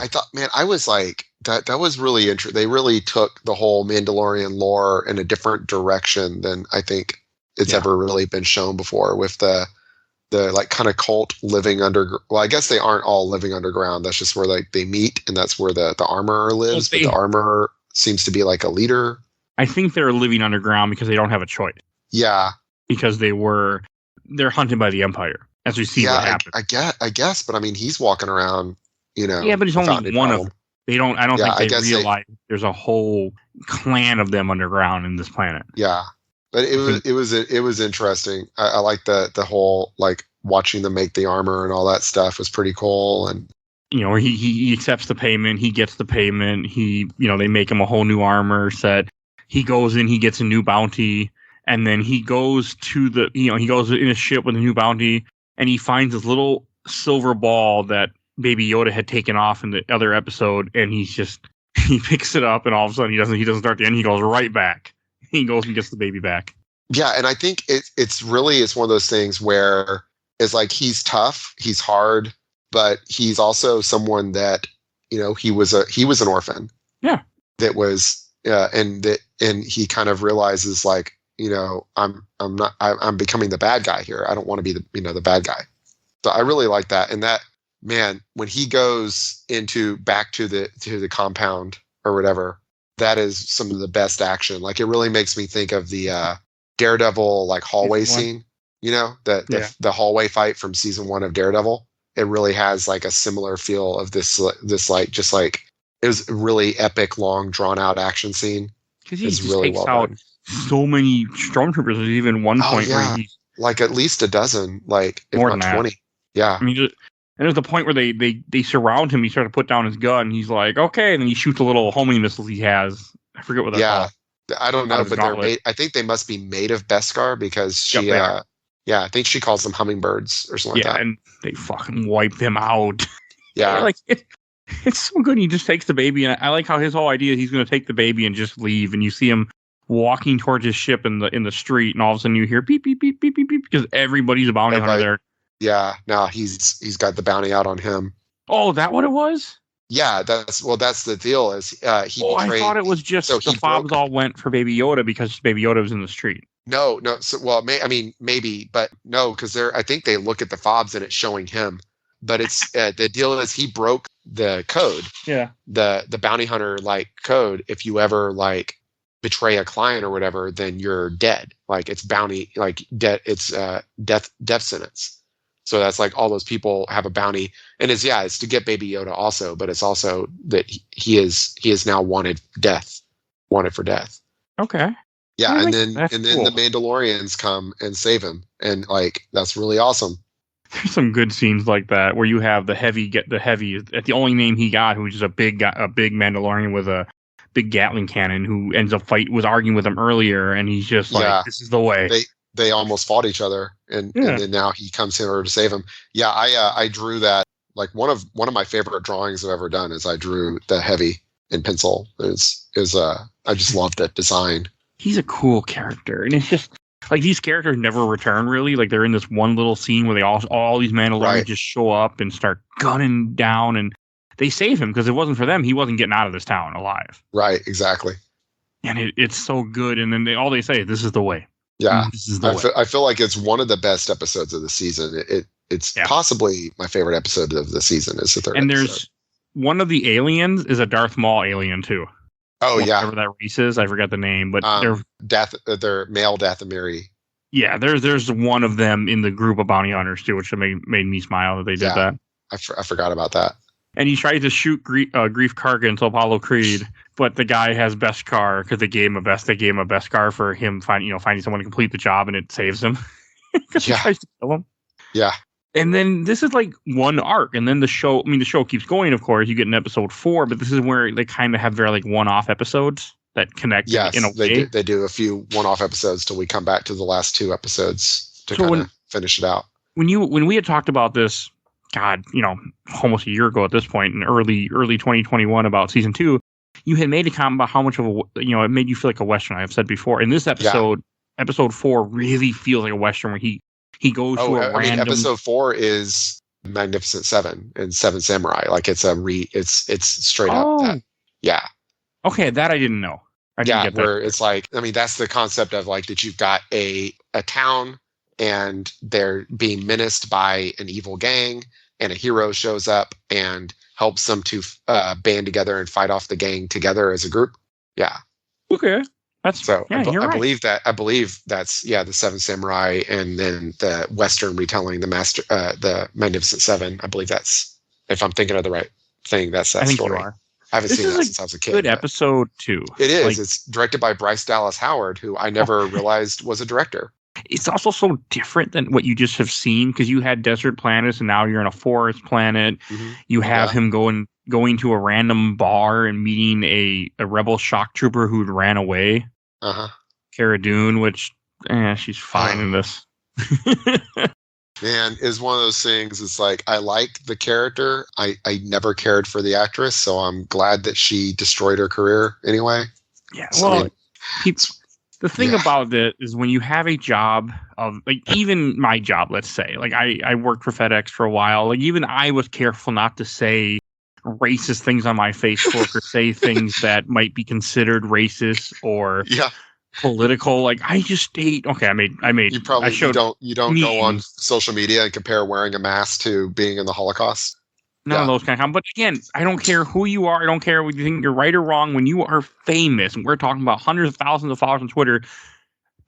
thought, man, I was like, that was really interesting. They really took the whole Mandalorian lore in a different direction than I think it's ever really been shown before, with the like kind of cult living under. Well, I guess they aren't all living underground. That's just where like they meet, and that's where the armorer lives. But the armorer seems to be like a leader. I think they're living underground because they don't have a choice. Yeah, because they're hunted by the Empire, as we see what happens. I guess, but I mean, he's walking around, Yeah, but he's only one of them. I don't think they realize there's a whole clan of them underground in this planet. Yeah. But it was interesting. I like the whole like watching them make the armor and all that stuff was pretty cool. And where he accepts the payment, he gets the payment. They make him a whole new armor set. He goes in, he gets a new bounty, and then he goes to he goes in a ship with a new bounty, and he finds this little silver ball that Baby Yoda had taken off in the other episode, and he picks it up, and all of a sudden he doesn't start the end. He goes right back. He goes and gets the baby back. Yeah, and I think it's one of those things where it's like he's tough, he's hard, but he's also someone that he was an orphan. Yeah, that was and he kind of realizes like I'm becoming the bad guy here. I don't want to be the bad guy. So I really like that. And that, man, when he goes back to the compound or whatever. That is some of the best action. Like it really makes me think of the Daredevil like hallway scene. The hallway fight from season 1 of Daredevil. It really has like a similar feel of this like just like it was a really epic, long, drawn out action scene. Because he just really takes out so many stormtroopers. There's even one point where he's like at least a dozen, like if not 20. Yeah. I mean, and there's the point where they surround him. He starts to put down his gun. He's like, okay. And then he shoots a little homing missile he has. I forget what they're called. I don't know, but they're made. I think they must be made of Beskar because she, I think she calls them hummingbirds or something like that. And they fucking wipe them out. Yeah. Like it's so good. He just takes the baby. And I like how his whole idea, he's going to take the baby and just leave. And you see him walking towards his ship in the street. And all of a sudden you hear beep, beep, beep, beep, beep, beep, because everybody's a bounty hunter there. Yeah, now he's got the bounty out on him. Oh, is that what it was? Yeah, that's the deal. Is he? I thought it was just the fobs all went for Baby Yoda because Baby Yoda was in the street. No. So, maybe, but no, because I think they look at the fobs and it's showing him. But it's the deal is he broke the code. Yeah. The bounty hunter like code. If you ever like betray a client or whatever, then you're dead. Like it's bounty, like death. It's death sentence. So that's like all those people have a bounty, and it's to get Baby Yoda also, but it's also that he is now wanted for death. Okay. Yeah, and then the Mandalorians come and save him, and like that's really awesome. There's some good scenes like that where you have the heavy at the only name he got, who's just a big Mandalorian with a big Gatling cannon, who ends up was arguing with him earlier, and he's just like, this is the way. They almost fought each other, and then now he comes here to save him. Yeah, I drew that. Like one of my favorite drawings I've ever done is I drew the heavy in pencil. I just love that design. He's a cool character, and it's just like these characters never return really. Like they're in this one little scene where they all these Mandalorians just show up and start gunning down, and they save him because if it wasn't for them, he wasn't getting out of this town alive. Right, exactly. And it's so good. And then all they say, "This is the way." Yeah, this is the way. I feel like it's one of the best episodes of the season. It's possibly my favorite episode of the season. Is the third. And episode. There's one of the aliens is a Darth Maul alien too. Oh whatever that race is, I forgot the name, but they're male Dathomiri. Yeah, there's one of them in the group of bounty hunters too, which made me smile that they did that. I forgot about that. And he tried to shoot Grief Karga into Apollo Creed, but the guy has Beskar because they gave him a Beskar for him finding someone to complete the job, and it saves him because he tries to kill him. Yeah. And then this is like one arc, and then the show keeps going, of course. You get in episode 4, but this is where they kind of have very like one-off episodes that connect in a way. They do a few one-off episodes till we come back to the last 2 episodes to kind of finish it out. When we had talked about this, God, almost a year ago at this point, in early 2021 about season 2, you had made a comment about how much of it made you feel like a Western. I've said before. In this episode, episode 4 really feels like a Western where he goes to a random. Episode 4 is Magnificent Seven and Seven Samurai. Like it's straight up that. Yeah. Okay, that I didn't know. I didn't get that. Where it's like, that's the concept of like that you've got a town and they're being menaced by an evil gang, and a hero shows up and helps them to band together and fight off the gang together as a group. Yeah. Okay. I believe that's the Seven Samurai, and then the Western retelling, the Magnificent Seven. I believe that's, if I'm thinking of the right thing, that's that story. You are. I haven't seen that since I was a kid. Good episode too. It is. It's directed by Bryce Dallas Howard, who I never realized was a director. It's also so different than what you just have seen, because you had desert planets and now you're in a forest planet. Mm-hmm. You have him going to a random bar and meeting a rebel shock trooper who ran away. Cara Dune, which she's fine in this. Man, is one of those things. It's like, I like the character. I never cared for the actress, so I'm glad that she destroyed her career anyway. Yeah, well, the thing about it is when you have a job of, like, even my job, let's say, like I worked for FedEx for a while. Like, even I was careful not to say racist things on my Facebook or say things that might be considered racist or political. Like, I just stayed. Okay, I made. You don't go on social media and compare wearing a mask to being in the Holocaust. None of those kind of. But again, I don't care who you are. I don't care whether you think you're right or wrong. When you are famous, and we're talking about hundreds of thousands of followers on Twitter,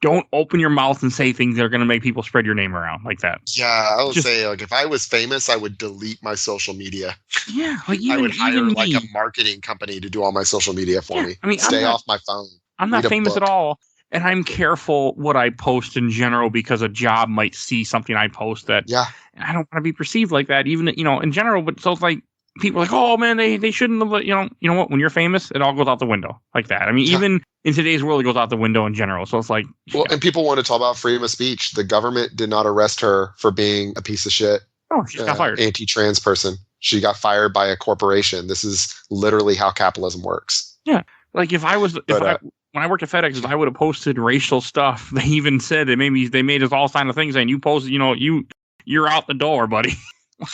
don't open your mouth and say things that are going to make people spread your name around like that. Yeah, I would say, like, if I was famous, I would delete my social media. Yeah, like I would hire like a marketing company to do all my social media for me. I mean, stay off my phone. I'm not famous at all, and I'm careful what I post in general because a job might see something I post that. Yeah. I don't want to be perceived like that, even in general. But so it's like people are like, oh man, they shouldn't have. You know what? When you're famous, it all goes out the window like that. I mean, even in today's world, it goes out the window in general. So it's like, and people want to talk about freedom of speech. The government did not arrest her for being a piece of shit. Oh, she got fired. Anti-trans person. She got fired by a corporation. This is literally how capitalism works. Yeah, like when I worked at FedEx, if I would have posted racial stuff, they even said they made us all sign a thing saying you posted, you're out the door, buddy.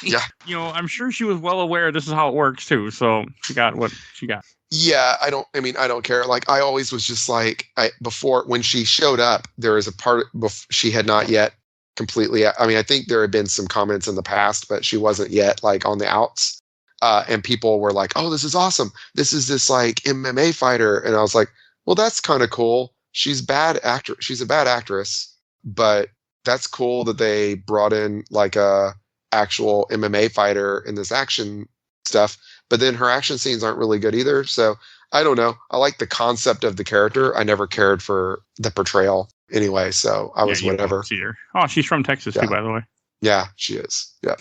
Yeah. I'm sure she was well aware this is how it works too. So she got what she got. Yeah, I don't care. Like, I always was just like, before, when she showed up, there was a part she had not yet completely. I mean, I think there had been some comments in the past, but she wasn't yet like on the outs. And people were like, "Oh, this is awesome. This is this like MMA fighter." And I was like, "Well, that's kind of cool. She's a bad actress, but that's cool that they brought in like a actual MMA fighter in this action stuff." But then her action scenes aren't really good either. So I don't know. I like the concept of the character. I never cared for the portrayal anyway. So I was whatever. See her. Oh, she's from Texas too, by the way. Yeah, she is. Yeah.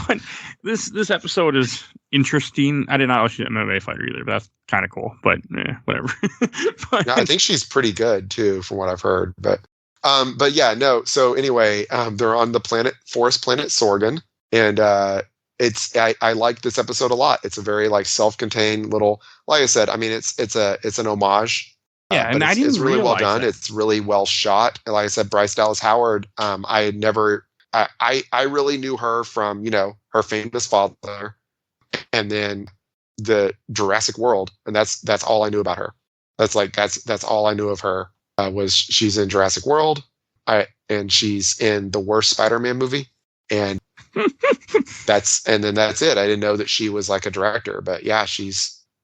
But this episode is interesting. I did not know she's an MMA fighter either. But that's kind of cool. But whatever. I think she's pretty good too, from what I've heard. But yeah, no. So anyway, they're on the forest planet Sorgan, and I like this episode a lot. It's a very like self-contained little, like I said, I mean, it's an homage Yeah, and but I didn't it's really well realize done. that. It's really well shot. And like I said, Bryce Dallas Howard. I had never. I really knew her from her famous father, and then the Jurassic World, and that's all I knew about her. That's all I knew of her was she's in Jurassic World, and she's in the worst Spider-Man movie, and that's it. I didn't know that she was like a director, but yeah,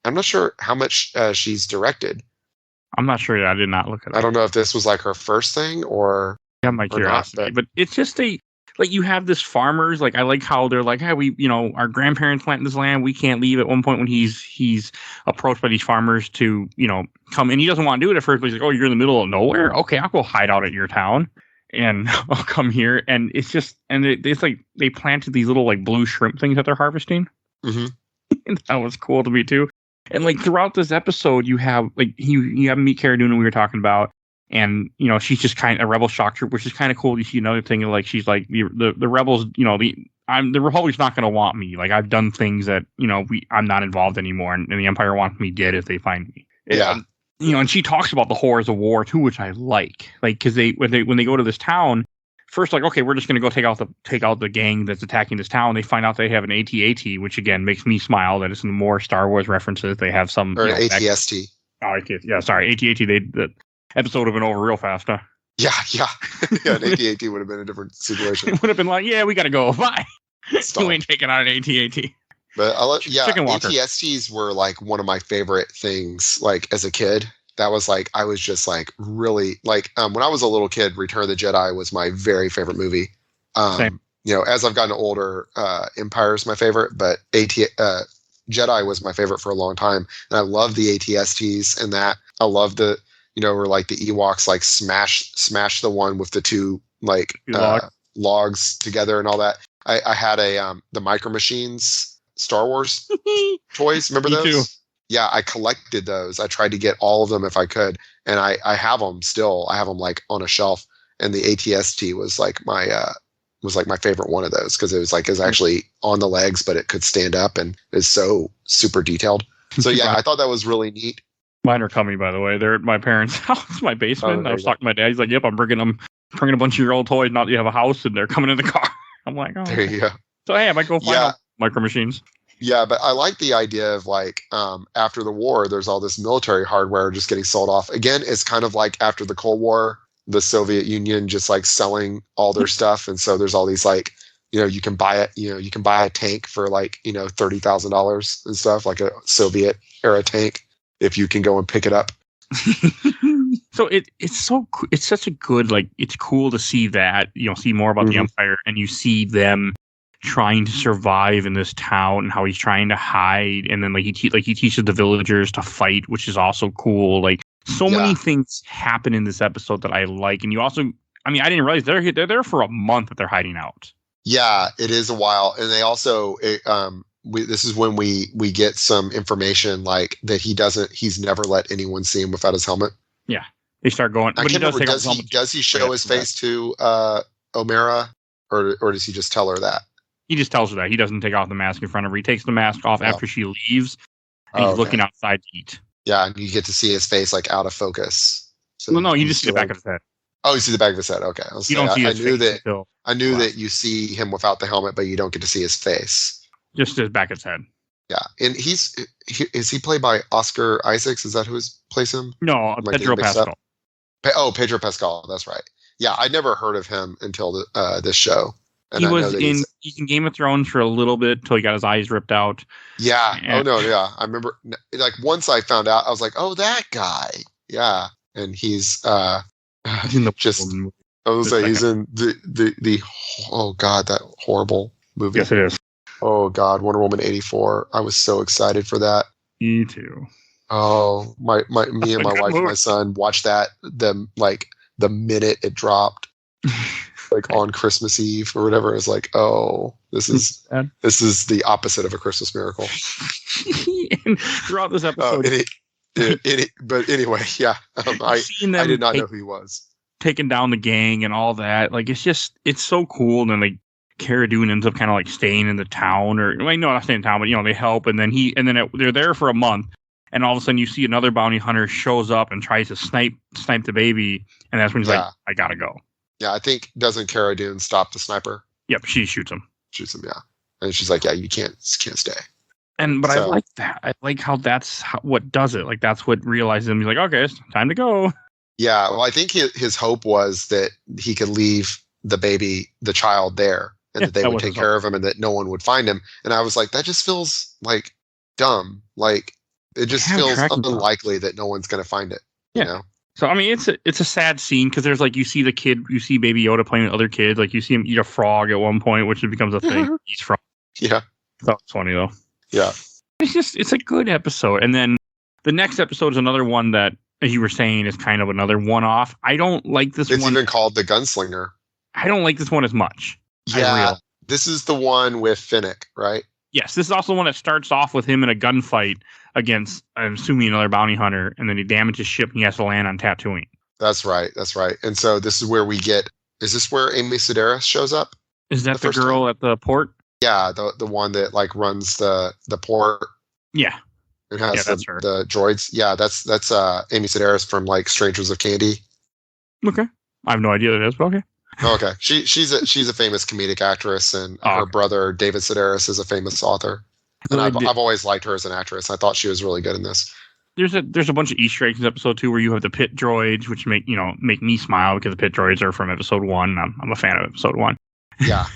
I'm not sure how much she's directed. I'm not sure. I did not look at it. I don't know if this was like her first thing or my curiosity, but it's just like you have this farmers. Like I like how they're like, hey, our grandparents planted this land. We can't leave. At one point when he's approached by these farmers to come, and he doesn't want to do it at first. But he's like, oh, you're in the middle of nowhere. Okay, I'll go hide out at your town, and I'll come here. And it's just, and it's like they planted these little like blue shrimp things that they're harvesting. Mm-hmm. And that was cool to me too. And like throughout this episode, you have like you have meet Cara Dune we were talking about, and she's just kind of a rebel shock troop, which is kind of cool. You see another thing like she's like the rebels, the Republic's not going to want me. Like I've done things that I'm not involved anymore, and the Empire wants me dead if they find me. Yeah. And she talks about the horrors of war too, which I like because when they go to this town. First, like, okay, we're just going to go take out the gang that's attacking this town. They find out they have an AT-AT, which again makes me smile. That it's more Star Wars references. They have some or an ATST. Yeah, sorry, AT-AT. The episode would have been over real fast, huh? Yeah. An AT-AT would have been a different situation. It would have been like, yeah, we got to go. Bye. Stop. You ain't taking out an AT-AT. But ATSTs were like one of my favorite things. Like as a kid. That was like, I was just like really like, when I was a little kid, Return of the Jedi was my very favorite movie. Same. As I've gotten older, Empire is my favorite, but Jedi was my favorite for a long time. And I love the ATSTs and that. I love the, where like the Ewoks like smash the one with the two like logs together and all that. I had the Micro Machines Star Wars toys. Remember those? Too. Yeah, I collected those. I tried to get all of them if I could, and I have them still. I have them like on a shelf, and the ATST was like my favorite one of those because it was actually on the legs, but it could stand up and is so super detailed. So yeah, I thought that was really neat. Mine are coming, by the way. They're at my parents' house, my basement. I was talking to my dad. He's like, "Yep, I'm bringing a bunch of your old toys. Now that you have a house, and they're coming in the car." I'm like, "Oh, there you go." So hey, I might go find Micro Machines. Yeah, but I like the idea of like after the war, there's all this military hardware just getting sold off. Again, it's kind of like after the Cold War, the Soviet Union just like selling all their stuff, and so there's all these like you can buy it. You can buy a tank for like $30,000 and stuff, like a Soviet era tank, if you can go and pick it up. So it's such a good it's cool to see that see more about the Empire, and you see them trying to survive in this town and how he's trying to hide, and then he teaches the villagers to fight, which is also cool. Like many things happen in this episode that I like, and you also, I didn't realize they're there for a month that they're hiding out. Yeah, it is a while, and they also this is when we get some information like that he's never let anyone see him without his helmet. Yeah, they start going. I can't remember. Does he show his face to O'Mara, or does he just tell her that? He just tells her that. He doesn't take off the mask in front of her. He takes the mask off after she leaves, and he's looking outside to eat. Yeah, and you get to see his face like out of focus. So no, you just see the back of his head. Oh, you see the back of his head. Okay, you don't see his face. I knew that you see him without the helmet, but you don't get to see his face. Just his back of his head. Yeah, and is he played by Oscar Isaacs? Is that who plays him? No, Pedro Pascal. Pedro Pascal. That's right. Yeah, I never heard of him until this show. And he's in Game of Thrones for a little bit until he got his eyes ripped out. Yeah. Yeah. I remember, like, once I found out, I was like, oh, that guy. Yeah. And he's in the just. I was say he's in the oh god, that horrible movie. Yes, it is. Oh god, Wonder Woman 84. I was so excited for that. Me too. Oh, me and my wife and my son watched that the minute it dropped. Like on Christmas Eve or whatever. I was like, oh, this is the opposite of a Christmas miracle. And throughout this episode, but anyway, yeah, I did not know who he was. Taking down the gang and all that, like it's so cool. And then like Cara Dune ends up kind of like staying in the town, or not staying in town, but they help, and then they're there for a month, and all of a sudden you see another bounty hunter shows up and tries to snipe the baby, and that's when he's like, I gotta go. Yeah, I think doesn't Cara Dune stop the sniper? Yep, she shoots him. Yeah. And she's like, yeah, you can't stay. But I like that. I like how that's what does it. Like, that's what realizes him. He's like, okay, it's time to go. Yeah, well, I think his hope was that he could leave the child there, and that they would take care of him, and that no one would find him. And I was like, that just feels like dumb. Like, it just feels unlikely that no one's going to find it. You know? So, I mean, it's a sad scene because there's like, you see Baby Yoda playing with other kids. Like, you see him eat a frog at one point, which becomes a thing. Eats frog. Yeah. That was funny, though. Yeah. It's a good episode. And then the next episode is another one that, as you were saying, is kind of another one-off. I don't like this one. It's even called The Gunslinger. I don't like this one as much. Yeah. This is the one with Finnick, right? Yes. This is also the one that starts off with him in a gunfight against, I'm assuming, another bounty hunter, and then he damages ship and he has to land on Tatooine. That's right. And so this is where is this where Amy Sedaris shows up? Is that the girl at the port? Yeah, the one that like runs the port. Yeah. It has that's her. The droids. Yeah, that's Amy Sedaris from like Strangers of Candy. Okay. I have no idea what it is, but okay. Okay. She's a famous comedic actress, and her brother David Sedaris is a famous author. And I've always liked her as an actress. I thought she was really good in this. There's a bunch of Easter eggs in episode 2 where you have the pit droids, which make me smile because the pit droids are from episode 1. I'm a fan of episode 1. Yeah.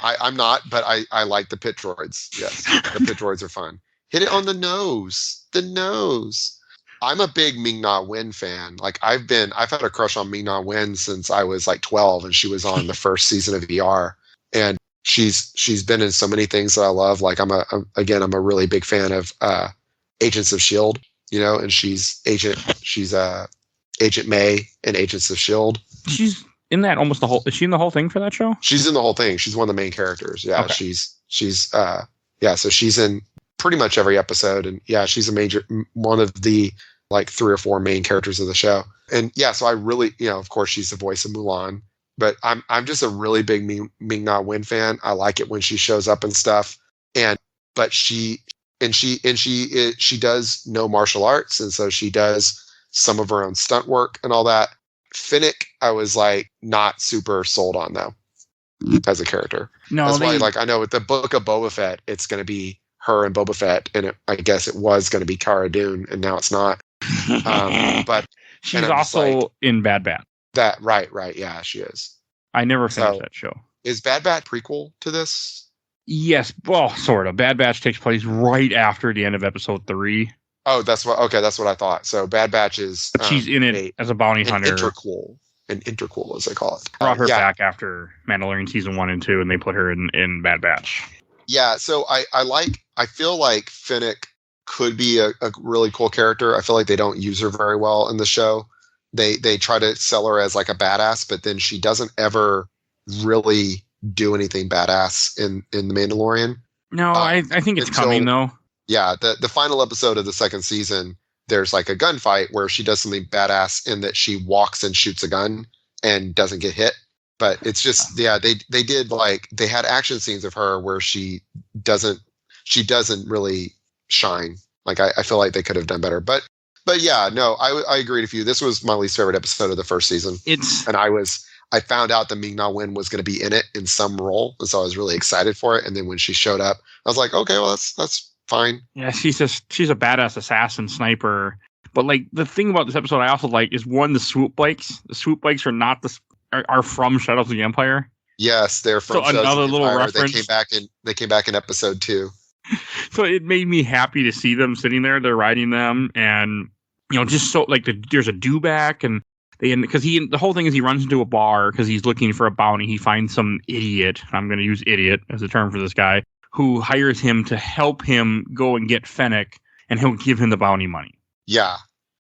I'm not, but I like the pit droids. Yes. The pit droids are fun. Hit it on the nose. The nose. I'm a big Ming-Na Wen fan. Like I've had a crush on Ming-Na Wen since I was like 12, and she was on the first season of ER. And she's been in so many things that I love. Like I'm a really big fan of Agents of S.H.I.E.L.D., and she's Agent May in Agents of S.H.I.E.L.D. She's in that almost the whole. Is she in the whole thing for that show? She's in the whole thing. She's one of the main characters. Yeah, okay. So she's in pretty much every episode, and yeah, she's one of the like 3 or 4 main characters of the show. And yeah, so I really, of course she's the voice of Mulan, but I'm just a really big Ming-Na Wen fan. I like it when she shows up and stuff. But she does know martial arts, and so she does some of her own stunt work and all that. Finnick, I was like not super sold on though as a character. No, that's why like I know with the Book of Boba Fett, it's going to be her and Boba Fett, and I guess it was going to be Cara Dune, and now it's not. But she's also in Bad Batch. That right, yeah, she is. I never finished that show. Is Bad Batch prequel to this? Yes, well, sort of. Bad Batch takes place right after the end of episode 3. Oh, that's what I thought. So Bad Batch is. But she's in it as a bounty hunter. An interquel, as they call it. Brought her back after Mandalorian season 1 and 2, and they put her in Bad Batch. Yeah, so I feel like Finnick could be a really cool character. I feel like they don't use her very well in the show. They try to sell her as like a badass, but then she doesn't ever really do anything badass in The Mandalorian. No, I think it's coming though. Yeah, the final episode of the second season, there's like a gunfight where she does something badass in that she walks and shoots a gun and doesn't get hit. But it's just, they did like, they had action scenes of her where she doesn't really shine. Like I feel like they could have done better. But yeah, no, I agree with you. This was my least favorite episode of the first season. And I found out that Ming-Na Wen was going to be in it in some role, and so I was really excited for it. And then when she showed up, I was like, okay, well that's fine. Yeah, she's a badass assassin sniper. But like the thing about this episode, I also like is the swoop bikes. The swoop bikes are from Shadows of the Empire. Yes, they're from Shadows of the Empire. Little reference. They came back in episode 2. So it made me happy to see them sitting there. They're riding them, and just so like there's a dewback, and because the whole thing is he runs into a bar because he's looking for a bounty. He finds some idiot. I'm going to use idiot as a term for this guy, who hires him to help him go and get Fennec, and he'll give him the bounty money. Yeah,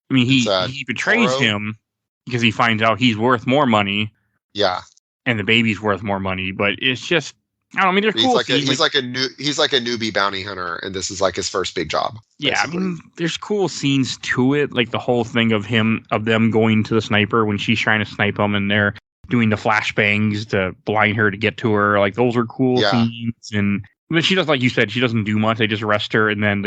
I mean he betrays him because he finds out he's worth more money. Yeah, and the baby's worth more money, but it's just. I don't mean, there's cool scenes. He's like a newbie bounty hunter, and this is like his first big job. Yeah, basically. I mean, there's cool scenes to it, like the whole thing of them going to the sniper when she's trying to snipe him, and they're doing the flashbangs to blind her to get to her. Like those are cool scenes, and But she does, like you said, she doesn't do much. They just arrest her, and then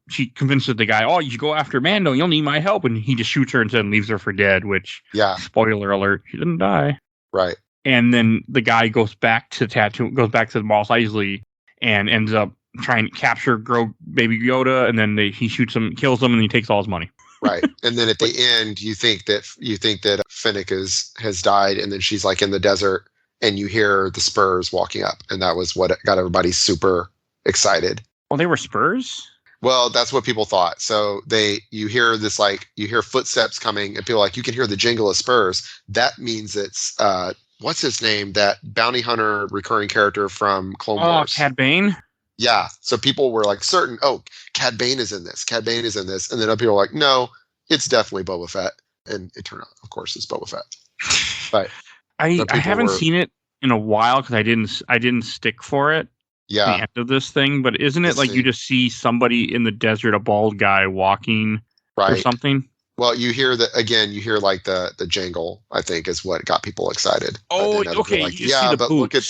she convinces the guy, oh, you should go after Mando. You'll need my help. And he just shoots her and leaves her for dead, which, spoiler alert, she didn't die. Right. And then the guy goes back to Mos Eisley and ends up trying to capture Baby Yoda, and then he shoots him, kills him, and he takes all his money. Right. And then at the end, you think that Fennec has died, and then she's like in the desert, and you hear the Spurs walking up, and that was what got everybody super excited. Oh, they were Spurs? Well, that's what people thought. So you hear footsteps coming, and people are like, you can hear the jingle of Spurs. That means it's what's his name? That bounty hunter recurring character from Clone Wars. Cad Bane? Yeah. So people were like certain, Cad Bane is in this. Cad Bane is in this. And then other people were like, no, it's definitely Boba Fett. And it turned out, of course, it's Boba Fett. But I haven't seen it in a while because I didn't stick for it. Yeah. The end of this thing, but isn't it like you just see somebody in the desert, a bald guy walking or something? Well, you hear like the jangle, I think, is what got people excited. Oh, okay. Like, look at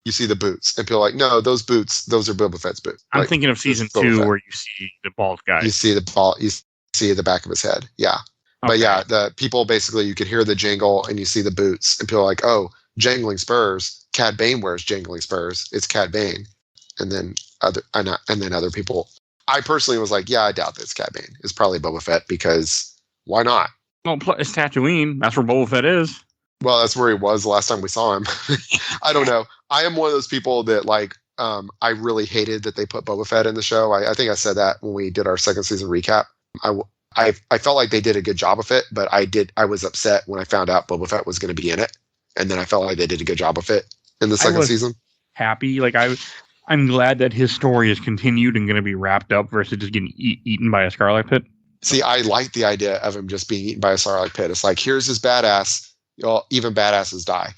you see the boots, and people are like, no, those boots, those are Boba Fett's boots. I'm thinking of season 2 where you see the bald guy. You see the back of his head. Yeah. Okay. But yeah, the people basically, you could hear the jingle and you see the boots, and people are like, oh, jangling spurs. Cad Bane wears jangling spurs. It's Cad Bane. And then other people. I personally was like, yeah, I doubt that it's Cad Bane. It's probably Boba Fett, because why not? Well, it's Tatooine. That's where Boba Fett is. Well, that's where he was the last time we saw him. I don't know. I am one of those people that I really hated that they put Boba Fett in the show. I think I said that when we did our second season recap. I felt like they did a good job of it, but I was upset when I found out Boba Fett was going to be in it, and then I felt like they did a good job of it in the second season. Happy, I'm glad that his story is continued and going to be wrapped up versus just getting eaten by a Sarlacc pit. See, I like the idea of him just being eaten by a Sarlacc pit. It's like, here's his badass. Even badasses die.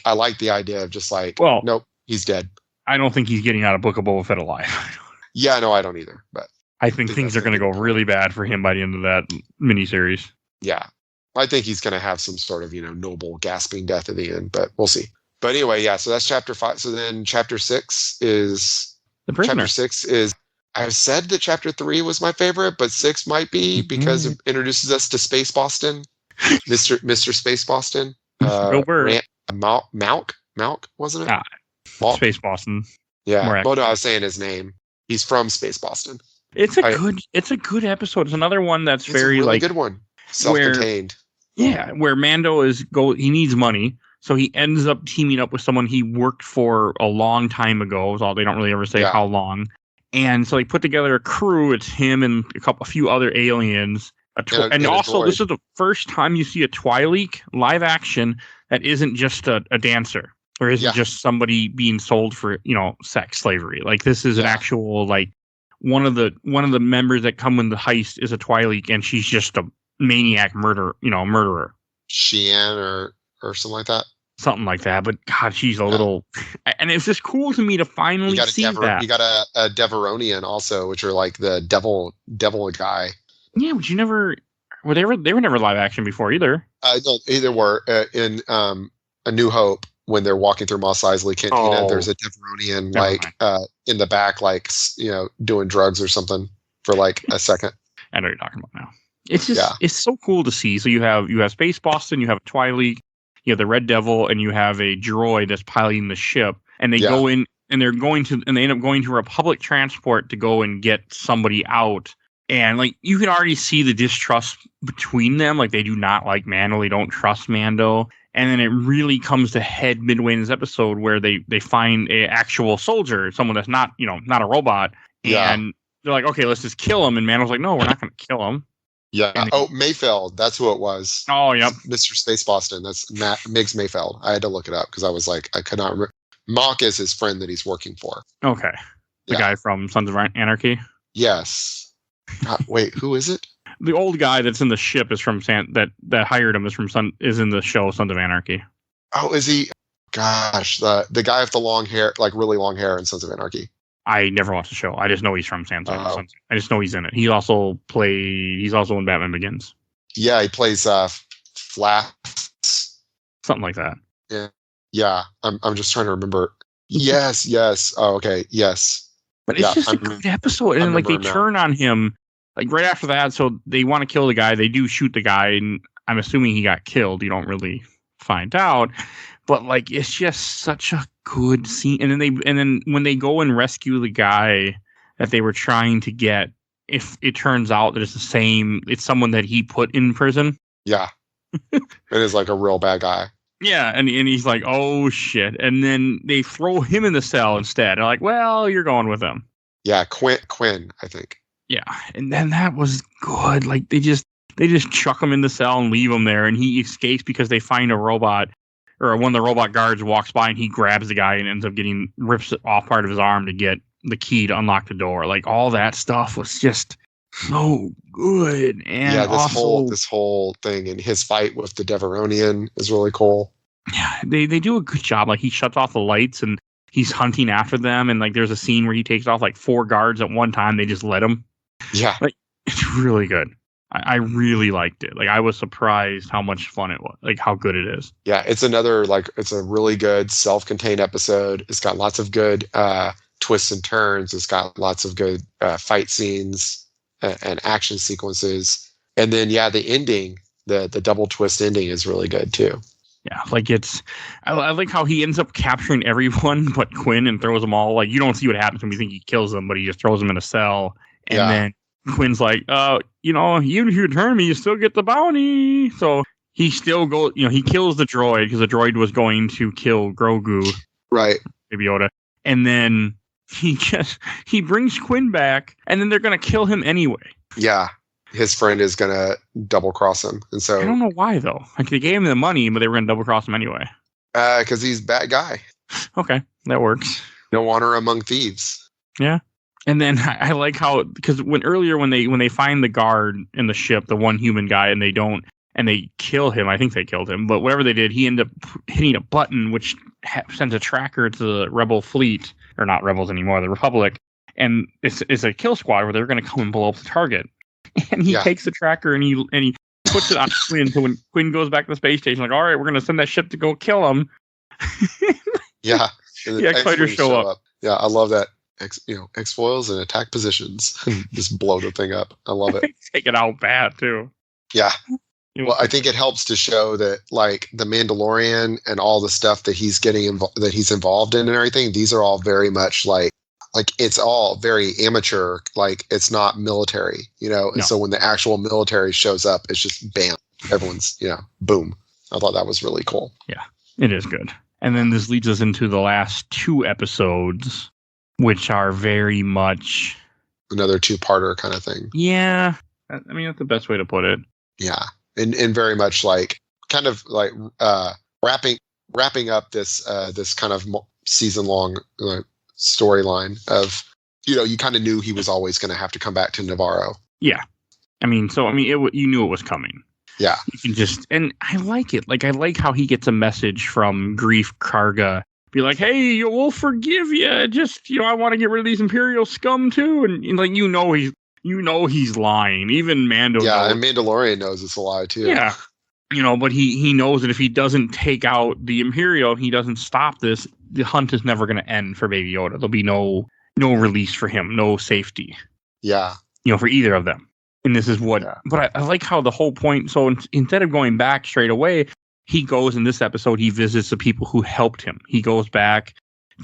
I like the idea of just nope, he's dead. I don't think he's getting out of Book of Boba Fett alive. Yeah, no, I don't either. But I think things are going to go really bad for him by the end of that miniseries. Yeah, I think he's going to have some sort of noble gasping death at the end, but we'll see. But anyway, yeah. So that's chapter 5. So then chapter 6 is The Prisoner. Chapter 6 is. I've said that chapter 3 was my favorite, but 6 might be because it introduces us to Space Boston, Mr. Space Boston. Malk, wasn't it? Space Boston. Yeah. Well, no, I was saying his name. He's from Space Boston. It's a good episode. It's another one that's very a really good one. Self-contained. Where Mando he needs money, so he ends up teaming up with someone he worked for a long time ago. They don't really ever say how long. And so they put together a crew. It's him and a few other aliens. And also, this is the first time you see a Twi'lek live action that isn't just a dancer, or isn't just somebody being sold for sex slavery. This is an actual one of the members that come in the heist is a Twi'lek, and she's just a maniac murderer. Xi'an or something like that. Something like that, but God, she's a little, and it's just cool to me to finally see that. You got a Deveronian also, which are like the devil guy. Yeah, but they were never live action before either. No, either were in A New Hope when they're walking through Mos Eisley Cantina. There's a Deveronian in the back, doing drugs or something for a second. I know what you're talking about now. It's just it's so cool to see. So you have Space Boston, you have a Twi'lek. You have the Red Devil, and you have a droid that's piloting the ship, and they go in, and they end up going to Republic transport to go and get somebody out. And you can already see the distrust between them. They do not like Mando, they don't trust Mando. And then it really comes to head midway in this episode where they find a actual soldier, someone that's not a robot. And they're like, okay, let's just kill him. And Mando's like, no, we're not going to kill him. Yeah. Mayfeld. That's who it was. Oh, yep. Mr. Space Boston. That's Miggs Mayfeld. I had to look it up because I was like, I could not remember. Mock is his friend that he's working for. Okay. The guy from Sons of Anarchy? Yes. Wait, who is it? The old guy that's in the ship is from that hired him is in the show Sons of Anarchy. Oh, is he? Gosh, the guy with the long hair, really long hair in Sons of Anarchy. I never watched the show. I just know he's from Samsung. I just know he's in it. He's also in Batman Begins. Yeah, he plays Flash. Something like that. Yeah. I'm just trying to remember. Yes. Oh, okay. Yes. But it's just a good episode. And then, like, they turn on him, like, right after that. So they want to kill the guy. They do shoot the guy. And I'm assuming he got killed. You don't really find out. But, like, it's just such a good scene. And then when they go and rescue the guy that they were trying to get, if it turns out that it's someone that he put in prison. Yeah. It is like a real bad guy. Yeah, and he's like, oh shit. And then they throw him in the cell instead. They're like, well, you're going with him. Yeah, Quinn, I think. Yeah, and then that was good. Like they just chuck him in the cell and leave him there, and he escapes because they find a robot, or one of the robot guards walks by and he grabs the guy and ends up rips off part of his arm to get the key to unlock the door. Like all that stuff was just so good. And yeah, this whole thing, and his fight with the Deveronian is really cool. Yeah, they do a good job. Like he shuts off the lights and he's hunting after them, and like there's a scene where he takes off like 4 guards at one time. They just let him. Yeah, like it's really good. I really liked it. Like I was surprised how much fun it was. Like how good it is. Yeah, it's a really good self-contained episode. It's got lots of good twists and turns. It's got lots of good fight scenes and action sequences. And then the ending, the double twist ending is really good too. Yeah, like I like how he ends up capturing everyone but Quinn and throws them all. Like you don't see what happens to him. You think he kills them, but he just throws them in a cell. And then Quinn's like, even if you return me, you still get the bounty. So he still goes, he kills the droid because the droid was going to kill Grogu. Right. Baby Yoda. And then he brings Quinn back, and then they're going to kill him anyway. Yeah. His friend is going to double cross him. And so I don't know why, though. Like they gave him the money, but they were going to double cross him anyway. Because he's a bad guy. Okay. That works. No honor among thieves. Yeah. And then I like how, because when they find the guard in the ship, the one human guy, and they kill him. I think they killed him, but whatever they did, he ended up hitting a button which sends a tracker to the rebel fleet, or not rebels anymore, the Republic, and it's a kill squad where they're going to come and blow up the target. And he takes the tracker and he puts it on Quinn. So when Quinn goes back to the space station, like, all right, we're going to send that ship to go kill him. Yeah, the X-Fighters show up. Yeah, I love that. X-foils and attack positions and just blow the thing up. I love it. Take it out bad too. Yeah. Well, I think it helps to show that like the Mandalorian and all the stuff that he's getting that he's involved in and everything. These are all very much like it's all very amateur. Like it's not military, And so when the actual military shows up, it's just bam. Everyone's boom. I thought that was really cool. Yeah, it is good. And then this leads us into the last 2 episodes, which are very much another 2-parter kind of thing. Yeah. I mean, that's the best way to put it. Yeah. And very much like kind of like wrapping up this kind of season long storyline of, you kind of knew he was always going to have to come back to Navarro. Yeah. you knew it was coming. Yeah. You can just, and I like it. Like, I like how he gets a message from Grief Karga. Be like, hey, we'll forgive you. Just, I want to get rid of these Imperial scum too. And like, he's lying. Even Mando knows. Yeah, and Mandalorian knows it's a lie too. Yeah. But he knows that if he doesn't take out the Imperial, he doesn't stop this, the hunt is never going to end for Baby Yoda. There'll be no release for him, no safety. Yeah. For either of them. And this is what, but I like how the whole point, so instead of going back straight away, he goes in this episode, he visits the people who helped him. He goes back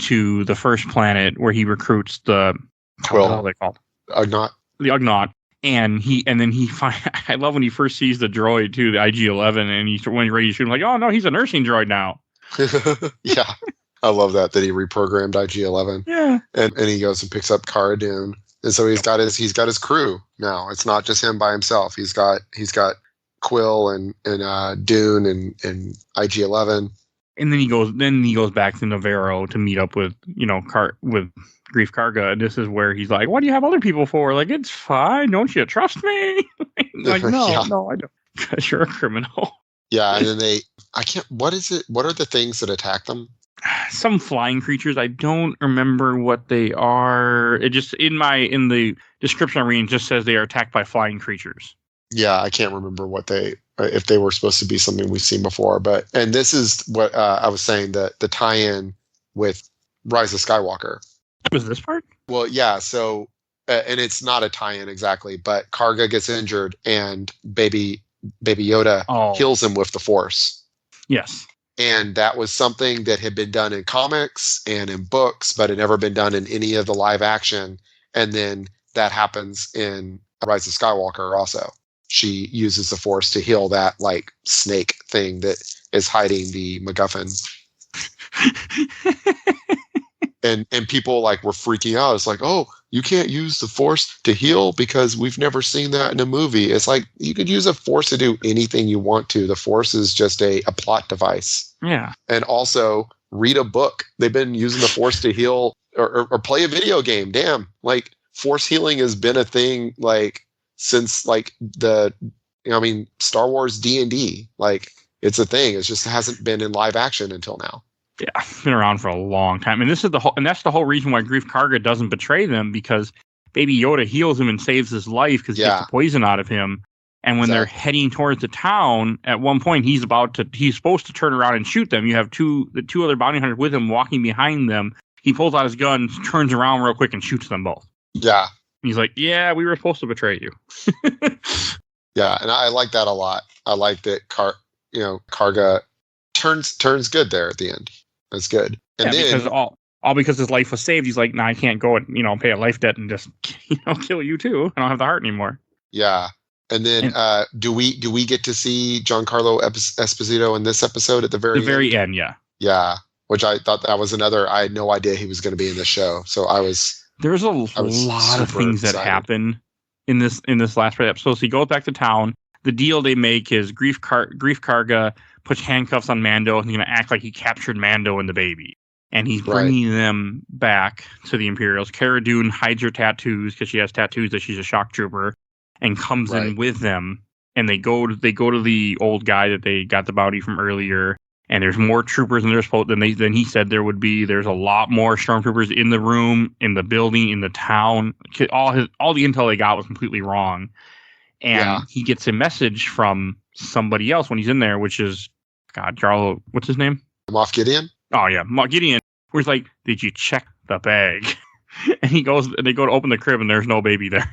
to the first planet where he recruits the Quill. What are they called? Ugnaught. The Ugnaught. And then he I love when he first sees the droid too, the IG-11, and when he's ready to shoot him, like, oh no, he's a nursing droid now. Yeah. I love that he reprogrammed IG-11. Yeah. And he goes and picks up Cara Dune. And so he's got his crew now. It's not just him by himself. He's got Quill and Dune and IG-11. And then he goes back to Navarro to meet up with with Grief Karga. And this is where he's like, "What do you have other people for? Like, it's fine. Don't you trust me?" Like, no, I don't. Because you're a criminal. Yeah, and then what is it? What are the things that attack them? Some flying creatures. I don't remember what they are. It just in the description I'm reading just says they are attacked by flying creatures. Yeah, I can't remember if they were supposed to be something we've seen before. And this is what I was saying, that the tie-in with Rise of Skywalker. Was this part? Well, yeah. So, and it's not a tie-in exactly, but Karga gets injured, and Baby Yoda heals him with the Force. Yes. And that was something that had been done in comics and in books, but had never been done in any of the live action. And then that happens in Rise of Skywalker also. She uses the Force to heal that like snake thing that is hiding the MacGuffin. and people like were freaking out. It's like, oh, you can't use the Force to heal because we've never seen that in a movie. It's like you could use a Force to do anything you want to. The Force is just a plot device. Yeah. And also read a book. They've been using the Force to heal or play a video game. Damn. Like Force healing has been a thing like since like Star Wars D&D. Like it's a thing. It just hasn't been in live action until now. Yeah, it's been around for a long time. And that's the whole reason why Greef Karga doesn't betray them, because Baby Yoda heals him and saves his life because he gets the poison out of him. And when they're heading towards the town, at one point he's supposed to turn around and shoot them. You have the two other bounty hunters with him walking behind them. He pulls out his gun, turns around real quick, and shoots them both. Yeah. He's like, yeah, we were supposed to betray you. Yeah, and I like that a lot. I like that Karga turns good there at the end. That's good. And then because all because his life was saved, he's like, nah, I can't go and pay a life debt and just kill you too. I don't have the heart anymore. Yeah. And then do we get to see Giancarlo Esposito in this episode at the very end? Yeah. Yeah. Which I thought that was another. I had no idea he was going to be in the show. So there's a lot of things that happen in this last episode. So he goes back to town. The deal they make is Greef Karga puts handcuffs on Mando, and he's going to act like he captured Mando and the baby. And he's bringing them back to the Imperials. Cara Dune hides her tattoos because she has tattoos that she's a shock trooper, and comes in with them. And they go to the old guy that they got the bounty from earlier. And there's more troopers than than he said there would be. There's a lot more stormtroopers in the room, in the building, in the town. All the intel they got was completely wrong. And he gets a message from somebody else when he's in there, which is Jarl. What's his name? Moff Gideon. Oh yeah, Moff Gideon. Where he's like, "Did you check the bag?" And they go to open the crib, and there's no baby there.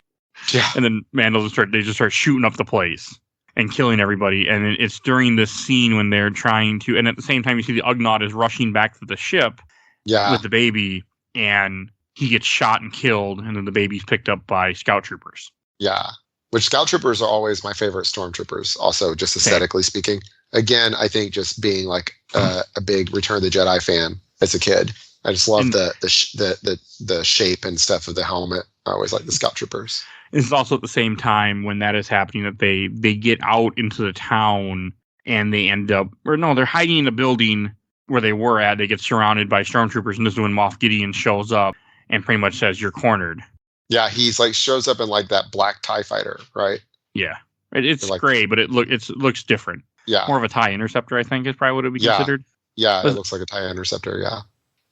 Yeah. And then Mando they just start shooting up the place and killing everybody. And it's during this scene when they're trying to, and at the same time you see the Ugnaught is rushing back to the ship with the baby, and he gets shot and killed, and then the baby's picked up by scout troopers. Yeah. Which scout troopers are always my favorite stormtroopers, also just aesthetically speaking. Again, I think just being like a big Return of the Jedi fan as a kid, I just love the shape and stuff of the helmet. I always like the scout troopers. It's also at the same time when that is happening that they get out into the town, and they end up, they're hiding in a building where they were at. They get surrounded by stormtroopers, and this is when Moff Gideon shows up and pretty much says, "You're cornered." Yeah, he's like shows up in like that black TIE fighter, right? Yeah, it's like, gray, but it looks different. Yeah, more of a TIE interceptor, I think, is probably what it would be considered. Yeah, it looks like a TIE interceptor. Yeah,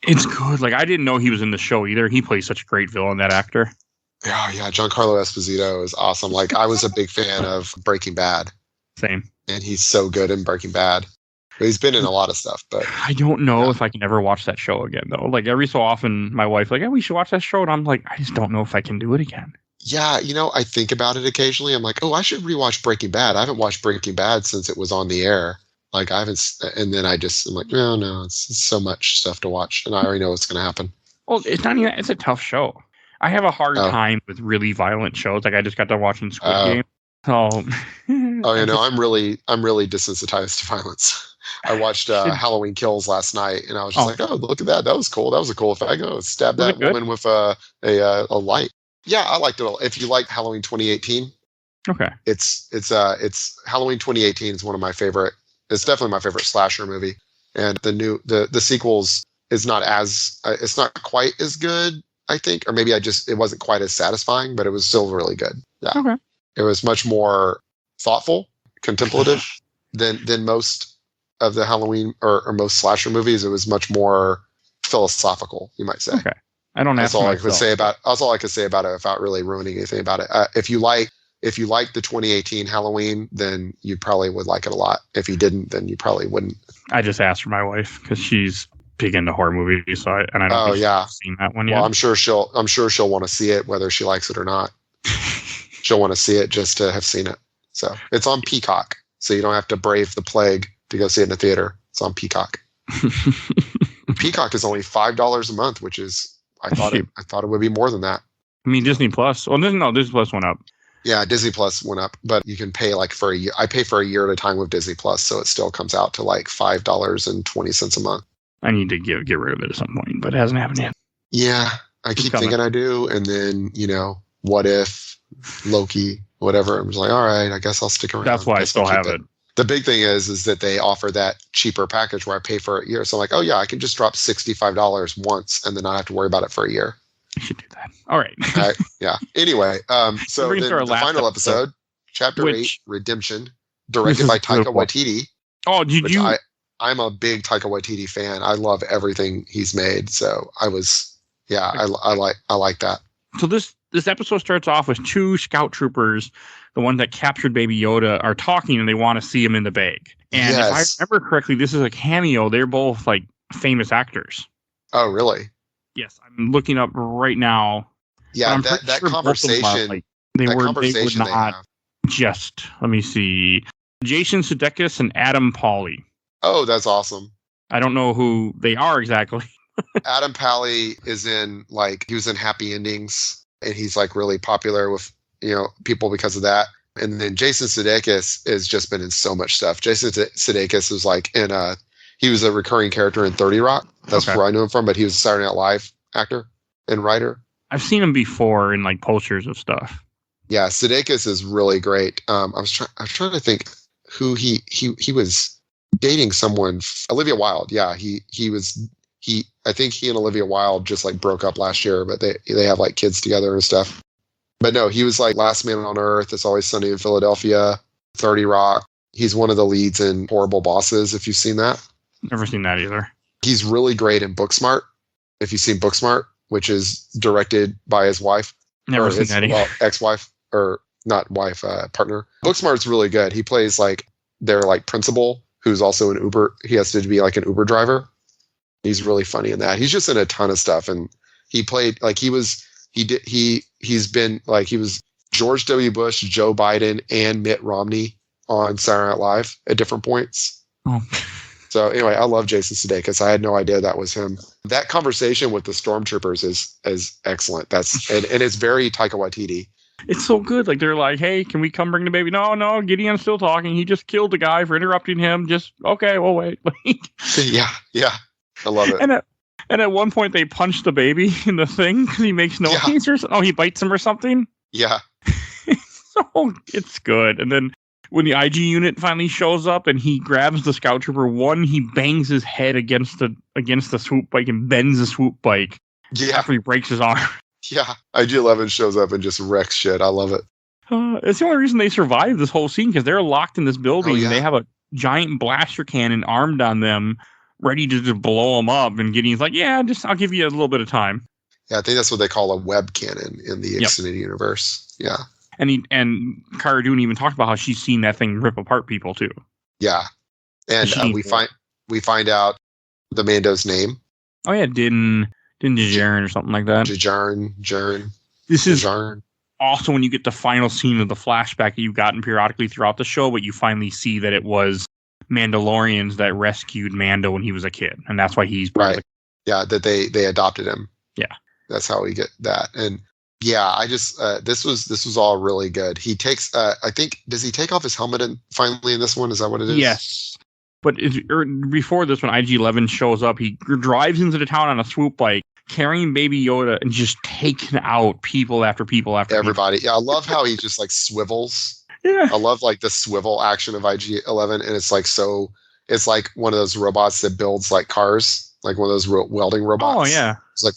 it's good. Like I didn't know he was in the show either. He plays such a great villain, that actor. Yeah, Giancarlo Esposito is awesome. Like I was a big fan of Breaking Bad. Same. And he's so good in Breaking Bad. He's been in a lot of stuff, but I don't know if I can ever watch that show again, though. Like every so often, my wife's like, "Yeah, we should watch that show," and I'm like, I just don't know if I can do it again. Yeah, I think about it occasionally. I'm like, oh, I should rewatch Breaking Bad. I haven't watched Breaking Bad since it was on the air. Like I haven't, and then I'm like, no, it's so much stuff to watch, and I already know what's going to happen. Well, it's not even. It's a tough show. I have a hard time with really violent shows. Like I just got done watching Squid Game. Oh, I'm really desensitized to violence. I watched Halloween Kills last night, and I was just like, "Oh, look at that! That was cool. That was a cool effect. Oh, stab that woman with a light." Yeah, I liked it. If you like Halloween 2018, okay, it's Halloween 2018 is one of my favorite. It's definitely my favorite slasher movie, and the sequels is not it's not quite as good, I think, or maybe it wasn't quite as satisfying, but it was still really good. Yeah, okay. It was much more thoughtful, contemplative than most of the Halloween or most slasher movies. It was much more philosophical, you might say. Okay, I don't. That's all I could say about. That's all I could say about it without really ruining anything about it. If you like the 2018 Halloween, then you probably would like it a lot. If you didn't, then you probably wouldn't. I just asked for my wife because she's big into horror movies, so I don't think she's seen that one yet. Well, I'm sure she'll want to see it whether she likes it or not. She'll want to see it just to have seen it. So it's on Peacock, so you don't have to brave the plague to go see it in the theater. It's on Peacock. Peacock is only $5 a month, which is I thought it would be more than that. I mean, Disney Plus. Well, Disney Plus went up. Yeah, Disney Plus went up, but you can pay like for a year. I pay for a year at a time with Disney Plus, so it still comes out to like $5.20 a month. I need to get rid of it at some point, but it hasn't happened yet. Yeah, I keep thinking I do, and then What If, Loki, whatever. I'm just like, all right, I guess I'll stick around. That's why I still have it. The big thing is that they offer that cheaper package where I pay for a year. So I'm like, oh yeah, I can just drop $65 once and then not have to worry about it for a year. You should do that. All right. Yeah. Anyway, so then the final episode, Chapter 8, Redemption, directed by Taika Waititi. Oh, I'm a big Taika Waititi fan. I love everything he's made. So I like that. So this episode starts off with two scout troopers, the ones that captured Baby Yoda, are talking and they want to see him in the bag. And if I remember correctly, this is a cameo. They're both like famous actors. Oh, really? Yes, I'm looking up right now. Yeah, that conversation. They would not just. Let me see. Jason Sudeikis and Adam Pally. Oh, that's awesome. I don't know who they are exactly. Adam Pally is he was in Happy Endings, and he's like really popular with people because of that. And then Jason Sudeikis has just been in so much stuff. Jason Sudeikis was like he was a recurring character in 30 Rock. That's where I knew him from, but he was a Saturday Night Live actor and writer. I've seen him before in like posters of stuff. Yeah, Sudeikis is really great. I was trying to think who he was dating someone. Olivia Wilde. Yeah, I think he and Olivia Wilde just like broke up last year, but they have like kids together and stuff. But no, he was like Last Man on Earth, It's Always Sunny in Philadelphia, 30 Rock. He's one of the leads in Horrible Bosses, if you've seen that. Never seen that either. He's really great in Booksmart, if you've seen Booksmart, which is directed by his wife. Never seen that either. Well, ex-wife, or not wife, partner. Booksmart's really good. He plays like their like principal, who's also an Uber. He has to be like an Uber driver. He's really funny in that. He's just in a ton of stuff. And he played like he was George W. Bush, Joe Biden, and Mitt Romney on Saturday Night Live at different points. Oh. So anyway, I love Jason Sudeikis. I had no idea that was him. That conversation with the stormtroopers is excellent. And it's very Taika Waititi. It's so good. Like they're like, "Hey, can we come bring the baby?" No, Gideon's still talking. He just killed the guy for interrupting him. Just okay, we'll wait. Yeah, I love it. And at one point they punch the baby in the thing because he makes noise or something. Oh, he bites him or something. Yeah. So it's good. And then when the IG unit finally shows up and he grabs the scout trooper, he bangs his head against the swoop bike and bends the swoop bike. Yeah. After he breaks his arm. Yeah. IG-11 shows up and just wrecks shit. I love it. It's the only reason they survive this whole scene because they're locked in this building. Yeah. And they have a giant blaster cannon armed on them, ready to just blow them up. And Gideon's like, yeah, I'll give you a little bit of time. Yeah, I think that's what they call a web cannon in the extended universe. Yeah. And Cara Dune even talked about how she's seen that thing rip apart people too. Yeah. And we find out the Mando's name. Oh yeah, Din Djarin or something like that. Djarin. This is also when you get the final scene of the flashback that you've gotten periodically throughout the show, but you finally see that it was Mandalorians that rescued Mando when he was a kid, and that's why he's right. Yeah, that they adopted him. Yeah, that's how we get that. And yeah, I just this was all really good. He takes I think, does he take off his helmet finally in this one? Is that what it is? Yes. But before this, when IG-11 shows up, he drives into the town on a swoop bike, carrying Baby Yoda, and just taking out people after people after everybody. people. Yeah, I love how he just like swivels. Yeah. I love like the swivel action of IG-11, and it's like it's like one of those robots that builds like cars, like one of those welding robots. Oh yeah, it's like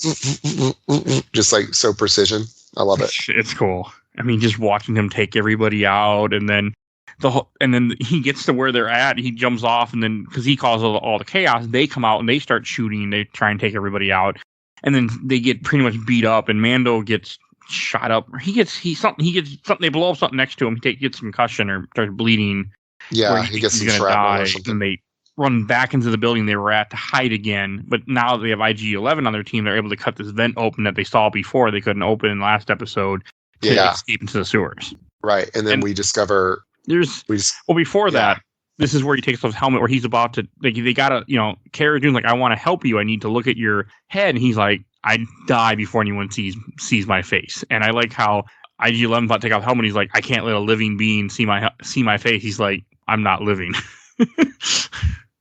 just like so precision. I love it. It's cool. I mean, just watching him take everybody out, and then he gets to where they're at. He jumps off, and then because he caused all the chaos, they come out and they start shooting. They try and take everybody out, and then they get pretty much beat up. And Mando gets shot up. He gets something. They blow up something next to him. He gets concussion or starts bleeding. Yeah, he gets some shrapnel or something. And run back into the building they were at to hide again. But now that they have IG-11 on their team, they're able to cut this vent open that they saw before they couldn't open in the last episode to escape into the sewers. Right, and then we discover before that, this is where he takes off his helmet, where he's about to, like, they gotta, Kerry June's like, I want to help you. I need to look at your head. And he's like, I'd die before anyone sees my face. And I like how IG-11 about to take off the helmet. He's like, I can't let a living being see my face. He's like, I'm not living.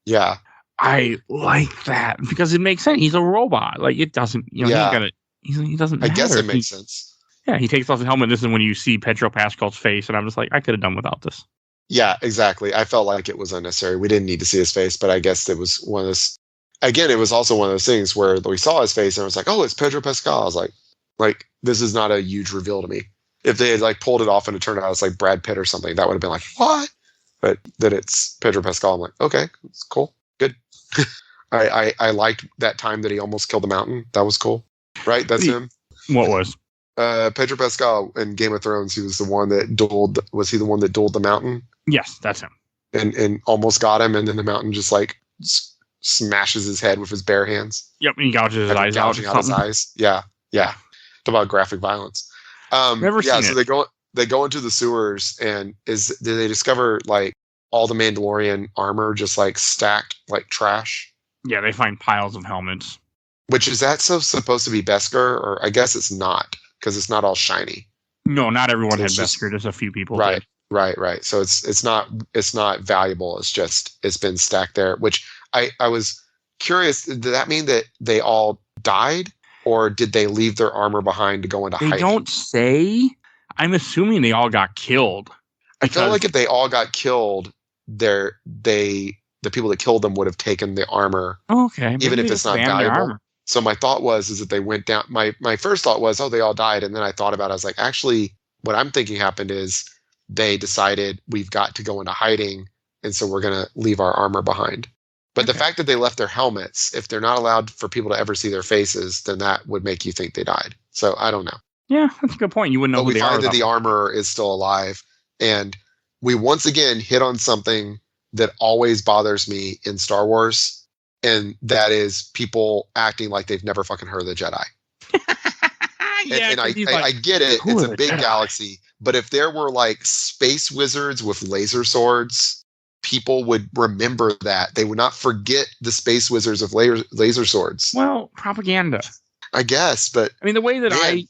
Yeah. I like that because it makes sense. He's a robot. Like, it doesn't, he doesn't matter. I guess it makes sense. Yeah, he takes off the helmet. This is when you see Pedro Pascal's face. And I'm just like, I could have done without this. Yeah, exactly. I felt like it was unnecessary. We didn't need to see his face, but I guess it was one of those. Again, it was also one of those things where we saw his face and I was like, "Oh, it's Pedro Pascal." I was like this is not a huge reveal to me. If they had like pulled it off and it turned out it's like Brad Pitt or something, that would have been like, "What?" But that it's Pedro Pascal, I'm like, "Okay, it's cool, good." I liked that time that he almost killed the mountain. That was cool, right? That's him. What was? Pedro Pascal in Game of Thrones. He was the one that dueled. Was he the one that dueled the mountain? Yes, that's him. And almost got him, and then the mountain just like smashes his head with his bare hands. Yep, and he gouges his eyes out. Gouging out his eyes. Yeah. Talk about graphic violence. Never seen so it. they go into the sewers, and do they discover like all the Mandalorian armor just like stacked like trash? Yeah, they find piles of helmets. Which is that supposed to be Beskar, or I guess it's not because it's not all shiny. No, not everyone had Beskar. Just a few people. Right. did. Right. So it's not valuable. It's been stacked there. Which I was curious. Did that mean that they all died, or did they leave their armor behind to go into hiding? They don't say. I'm assuming they all got killed. I feel like if they all got killed, the people that killed them would have taken the armor. Okay. Even if it's not valuable. So my thought was that they went down. My first thought was, oh, they all died, and then I thought about it. I was like, actually, what I'm thinking happened is they decided we've got to go into hiding, and so we're going to leave our armor behind. But the fact that they left their helmets, if they're not allowed for people to ever see their faces, then that would make you think they died. So I don't know. Yeah, that's a good point. You wouldn't know who they are. But we find that the armor is still alive, and we once again hit on something that always bothers me in Star Wars, and that is people acting like they've never fucking heard of the Jedi. I get it. It's a big galaxy. But if there were like space wizards with laser swords, people would remember that. They would not forget the space wizards of laser swords. Well, propaganda. I guess, but I mean, the way that I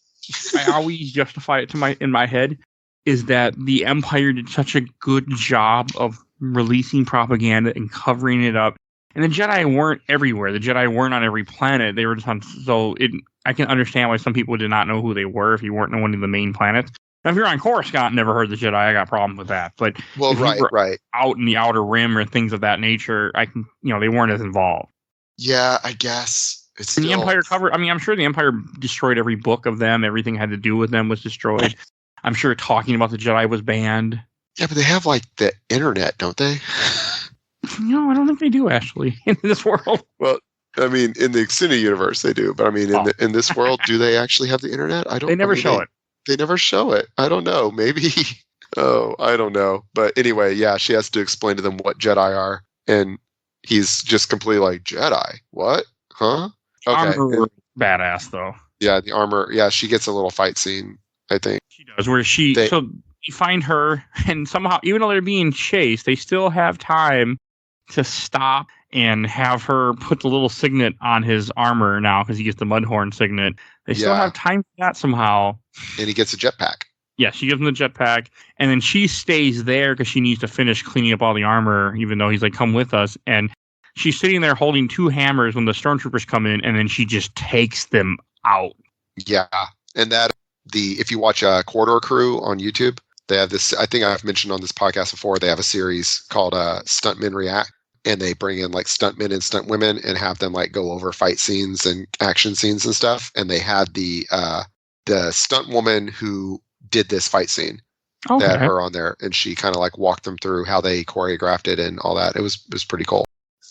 always justify it in my head is that the Empire did such a good job of releasing propaganda and covering it up. And the Jedi weren't everywhere. The Jedi weren't on every planet. They were just on. I can understand why some people did not know who they were if you weren't on one of the main planets. Now, if you're on Coruscant and never heard the Jedi, I got a problem with that. But right. Out in the Outer Rim or things of that nature, they weren't as involved. Yeah, I guess it's still... the Empire covered. I mean, I'm sure the Empire destroyed every book of them. Everything had to do with them was destroyed. I'm sure talking about the Jedi was banned. Yeah, but they have like the internet, don't they? No, I don't think they do actually in this world. Well, I mean, in the extended universe they do, but I mean, in this world, do they actually have the internet? I don't. They never show it. They never show it. I don't know. Maybe. Oh, I don't know. But anyway, yeah, she has to explain to them what Jedi are, and he's just completely like, Jedi? What? Huh? Okay. Armor badass though. Yeah, the armor. Yeah, she gets a little fight scene, I think. She does, where so you find her, and somehow, even though they're being chased, they still have time to stop and have her put the little signet on his armor now because he gets the Mudhorn signet. They still have time for that somehow. And he gets a jetpack. Yeah, she gives him the jetpack, and then she stays there because she needs to finish cleaning up all the armor, even though he's like, come with us. And she's sitting there holding two hammers when the stormtroopers come in, and then she just takes them out. Yeah. And if you watch Corridor Crew on YouTube, they have this, I think I've mentioned on this podcast before, they have a series called Stuntmen React. And they bring in like stuntmen and stunt women and have them like go over fight scenes and action scenes and stuff. And they had the stunt woman who did this fight scene. They had her on there, and she kind of like walked them through how they choreographed it and all that. It was pretty cool.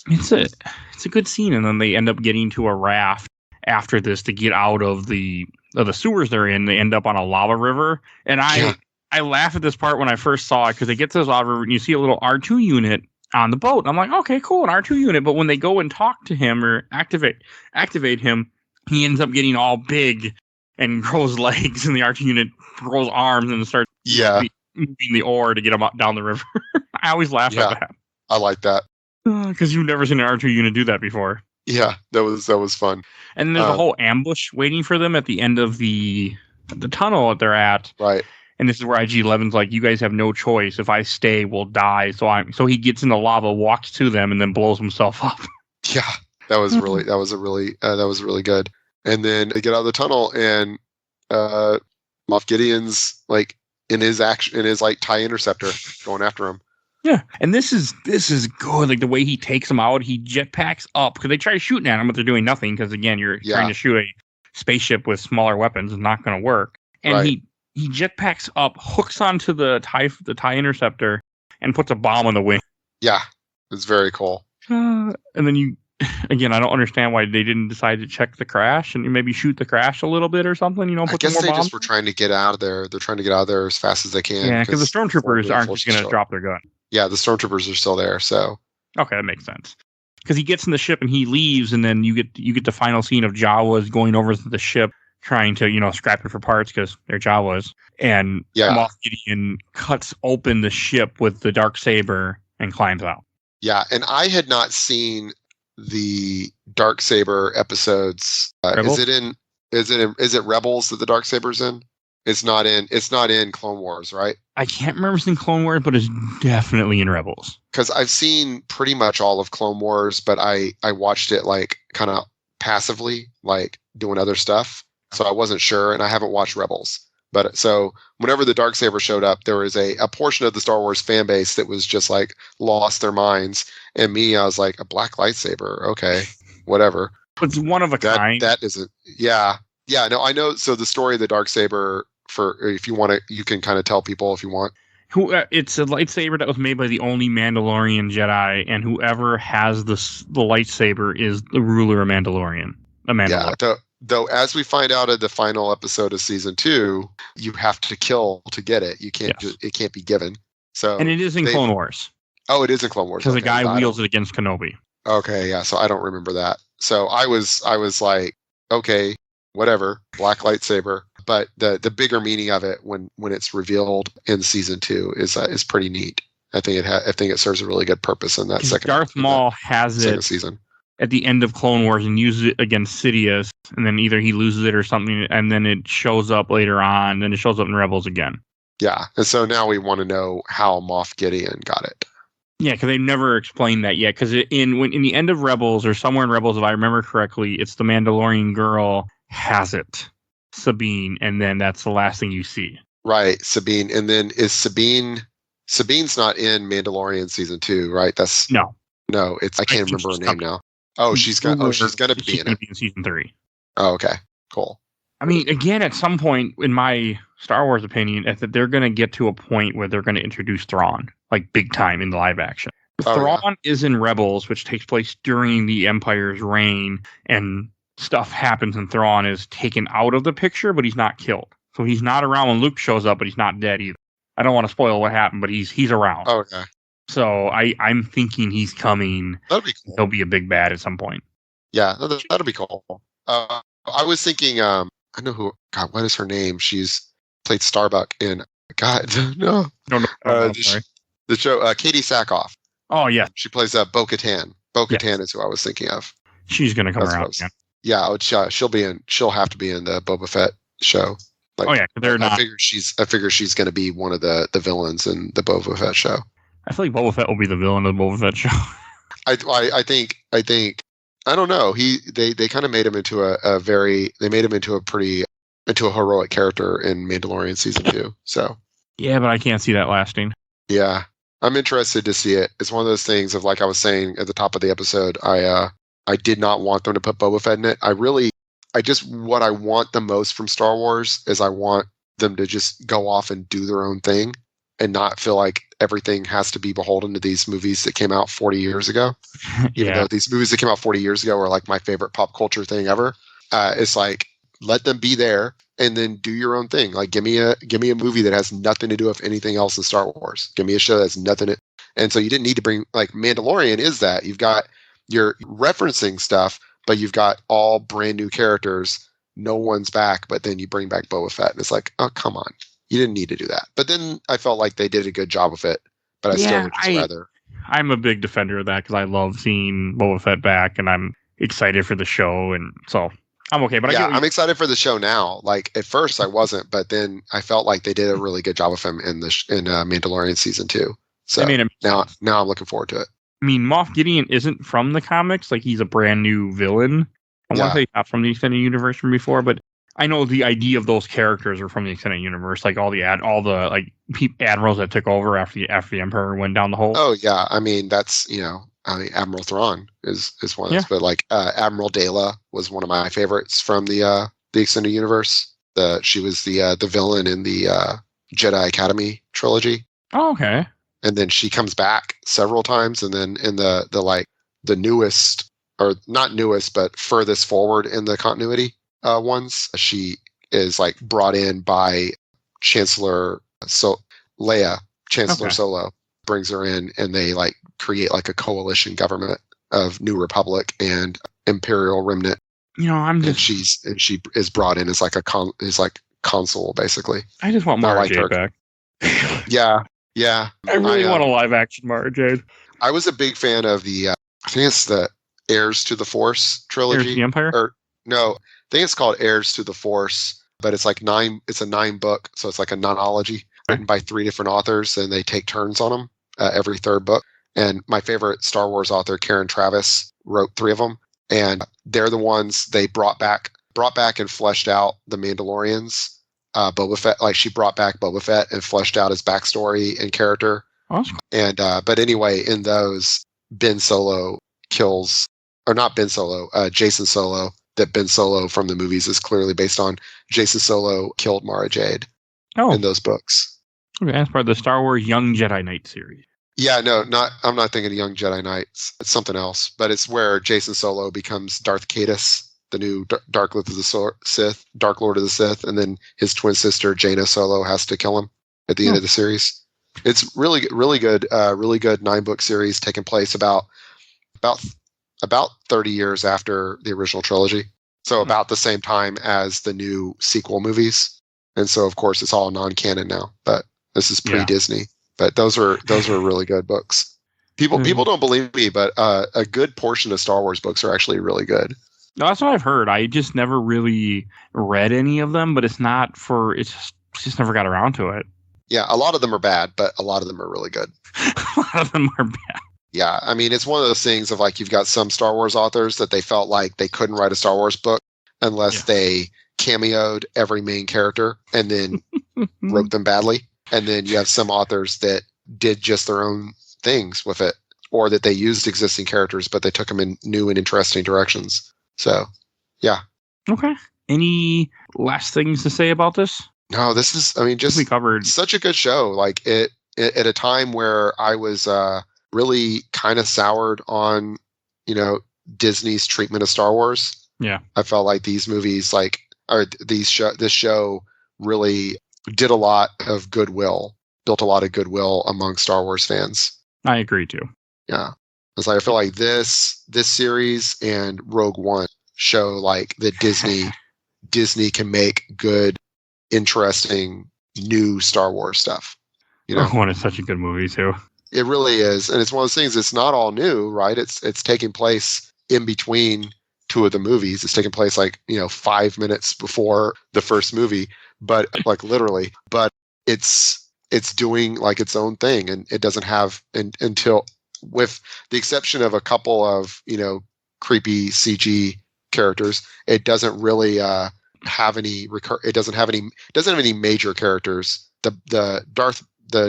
It's a good scene, and then they end up getting to a raft after this to get out of the sewers they're in. They end up on a lava river, and I laugh at this part when I first saw it because they get to this lava river and you see a little R2 unit on the boat. I'm like, okay, cool, an R2 unit. But when they go and talk to him or activate him, he ends up getting all big and grows legs, and the R2 unit grows arms and starts moving the oar to get him up down the river. I always laugh at that. I like that. Because you've never seen an R2 unit do that before. Yeah, that was fun. And there's a whole ambush waiting for them at the end of the tunnel that they're at. Right. And this is where IG-11's like, you guys have no choice. If I stay, we'll die. So he gets in the lava, walks to them, and then blows himself up. Yeah, that was really good. And then they get out of the tunnel, and Moff Gideon's like in his like TIE interceptor going after him. Yeah, and this is good. Like the way he takes them out, he jetpacks up because they try shooting at him, but they're doing nothing because again, you're trying to shoot a spaceship with smaller weapons is not going to work. And he jetpacks up, hooks onto the TIE interceptor, and puts a bomb on the wing. Yeah, it's very cool. And then again, I don't understand why they didn't decide to check the crash and maybe shoot the crash a little bit or something. You know, I guess they just were trying to get out of there. They're trying to get out of there as fast as they can. Yeah, because the stormtroopers aren't just going to drop their gun. Yeah, the stormtroopers are still there. So okay, that makes sense. Because he gets in the ship and he leaves, and then you get the final scene of Jawas going over to the ship, trying to scrap it for parts because they're Jawas. And Moff Gideon cuts open the ship with the Darksaber and climbs out. Yeah, and I had not seen the Darksaber episodes. Is it Rebels that the Darksaber's in? It's not in Clone Wars, right? I can't remember seeing Clone Wars, but it's definitely in Rebels. Because I've seen pretty much all of Clone Wars, but I watched it like kind of passively, like doing other stuff. So I wasn't sure, and I haven't watched Rebels. But so whenever the Darksaber showed up, there was a portion of the Star Wars fan base that was just like lost their minds. And me, I was like, a black lightsaber, okay, whatever. It's one of a kind. That isn't. Yeah. No, I know. So the story of the Darksaber, if you want to, you can kind of tell people if you want. It's a lightsaber that was made by the only Mandalorian Jedi, and whoever has the lightsaber is the ruler of Mandalorian. Yeah. Though, as we find out in the final episode of season 2, you have to kill to get it. You can't. It can't be given. So, and it is in Clone Wars. Oh, it is in Clone Wars because the guy wields it against Kenobi. Okay, yeah. So I don't remember that. So I was like, okay, whatever, black lightsaber. But the bigger meaning of it when it's revealed in season 2 is pretty neat. I think it serves a really good purpose in that second. Darth Maul has it season at the end of Clone Wars and uses it against Sidious, and then either he loses it or something, and then it shows up later on, and it shows up in Rebels again. Yeah, and so now we want to know how Moff Gideon got it. Yeah, because they never explained that yet. Because in the end of Rebels, or somewhere in Rebels, if I remember correctly, it's the Mandalorian girl has it, Sabine, and then that's the last thing you see. Right, Sabine, and then is Sabine's not in Mandalorian season 2, right? No, it's I can't remember her name now. Oh, she's gonna be in it. In season 3. Oh, okay, cool. I mean, again, at some point, in my Star Wars opinion, that they're going to get to a point where they're going to introduce Thrawn, like big time in the live action. Thrawn is in Rebels, which takes place during the Empire's reign, and stuff happens, and Thrawn is taken out of the picture, but he's not killed. So he's not around when Luke shows up, but he's not dead either. I don't want to spoil what happened, but he's around. Oh, okay. So I'm thinking he's coming. That'll be cool. He'll be a big bad at some point. Yeah, that'll be cool. I was thinking, I know who. God, what is her name? She's played Starbuck in. God, no. The show, Katie Sackhoff. Oh yeah, she plays Bo-Katan. Bo-Katan is who I was thinking of. She's gonna come around again. Yeah, she'll have to be in the Boba Fett show. Like, they're not. I figure she's going to be one of the villains in the Boba Fett show. I feel like Boba Fett will be the villain of the Boba Fett show. I think I don't know. They kind of made him into a heroic character in Mandalorian season 2. So yeah, but I can't see that lasting. Yeah, I'm interested to see it. It's one of those things of, like I was saying at the top of the episode, I did not want them to put Boba Fett in it. What I want the most from Star Wars is I want them to just go off and do their own thing and not feel like everything has to be beholden to these movies that came out 40 years ago. Even though these movies that came out 40 years ago are like my favorite pop culture thing ever. It's like, let them be there and then do your own thing. Like, give me a movie that has nothing to do with anything else in Star Wars. Give me a show that's nothing. And so you didn't need to bring, like, Mandalorian is that. You're referencing stuff, but you've got all brand new characters. No one's back, but then you bring back Boba Fett. And it's like, oh, come on. You didn't need to do that. But then I felt like they did a good job of it. But I still would just rather. I'm a big defender of that because I love seeing Boba Fett back, and I'm excited for the show, and so I'm okay. But I'm excited for the show now. Like, at first I wasn't, but then I felt like they did a really good job of him in Mandalorian season 2. So now I'm looking forward to it. I mean, Moff Gideon isn't from the comics; like, he's a brand new villain. I want to say not from the extended universe from before, but I know the idea of those characters are from the extended universe, like all the admirals that took over after the Emperor went down the hole. Oh yeah, I mean that's Admiral Thrawn is one of those, but like Admiral Dela was one of my favorites from the extended universe. She was the villain in the Jedi Academy trilogy. Oh, okay. And then she comes back several times, and then in the newest, or not newest, but furthest forward in the continuity ones, she is like brought in by Chancellor Leia. Chancellor Solo brings her in, and they like create like a coalition government of New Republic and Imperial Remnant. And she is brought in as like consul basically. I just want Mara Jade back. Yeah. I really want a live action Mara Jade. I was a big fan of the I think it's the Heirs to the Force trilogy. Heirs to the Empire? Or no, I think it's called Heirs to the Force, but it's like 9. It's a 9-book, so it's like a nonology written by 3 different authors, and they take turns on them every third book. And my favorite Star Wars author, Karen Traviss, wrote 3 of them, and they're the ones they brought back and fleshed out the Mandalorians. Boba Fett, like she brought back Boba Fett and fleshed out his backstory and character. Awesome. And but anyway, in those, Ben Solo kills, or not Ben Solo, Jason Solo. That Ben Solo from the movies is clearly based on. Jason Solo killed Mara Jade in those books. Okay, that's part of the Star Wars Young Jedi Knight series. Yeah, no, I'm not thinking of Young Jedi Knights. It's something else, but it's where Jason Solo becomes Darth Caedus, the new Dark Lord of the Sith, and then his twin sister Jaina Solo has to kill him at the end of the series. It's really good 9-book series taking place about 30 years after the original trilogy. So about the same time as the new sequel movies. And so of course it's all non-canon now, but this is pre-Disney. But those are really good books. People don't believe me, but a good portion of Star Wars books are actually really good. No, that's what I've heard. I just never really read any of them, but it's just never got around to it. Yeah, a lot of them are bad, but a lot of them are really good. A lot of them are bad. Yeah, I mean, it's one of those things of like, you've got some Star Wars authors that they felt like they couldn't write a Star Wars book unless they cameoed every main character and then wrote them badly. And then you have some authors that did just their own things with it, or that they used existing characters, but they took them in new and interesting directions. So, yeah. Okay. Any last things to say about this? No, this is, I mean, just we covered such a good show. Like it at a time where I was really kind of soured on, Disney's treatment of Star Wars. Yeah. I felt like these movies, this show really did a lot of goodwill, built a lot of goodwill among Star Wars fans. I agree too. Yeah. It's like, I feel like this series and Rogue One show like that Disney can make good, interesting, new Star Wars stuff. Rogue One is such a good movie too. It really is. And it's one of those things, it's not all new, right? It's taking place in between 2 of the movies. It's taking place 5 minutes before the first movie, but like literally, but it's doing like its own thing, and it doesn't have until, with the exception of a couple of, creepy CG characters, it doesn't really have any it doesn't have any major characters. The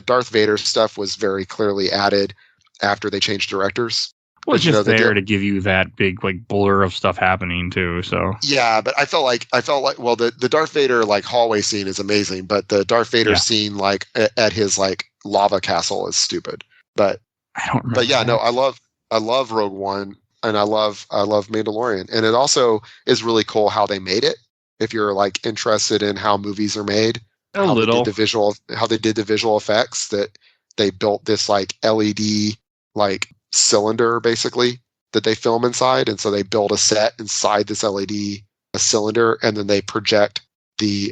Darth Vader stuff was very clearly added after they changed directors. Well, it's just there to give you that big blur of stuff happening too. So yeah, but I felt like well, the Darth Vader hallway scene is amazing, but the Darth Vader scene at his lava castle is stupid. But I don't remember. But yeah, no, I love Rogue One, and I love Mandalorian, and it also is really cool how they made it. If you're interested in how movies are made, how they did the visual effects, that they built this like LED like cylinder basically that they film inside, and so they build a set inside this LED cylinder, and then they project they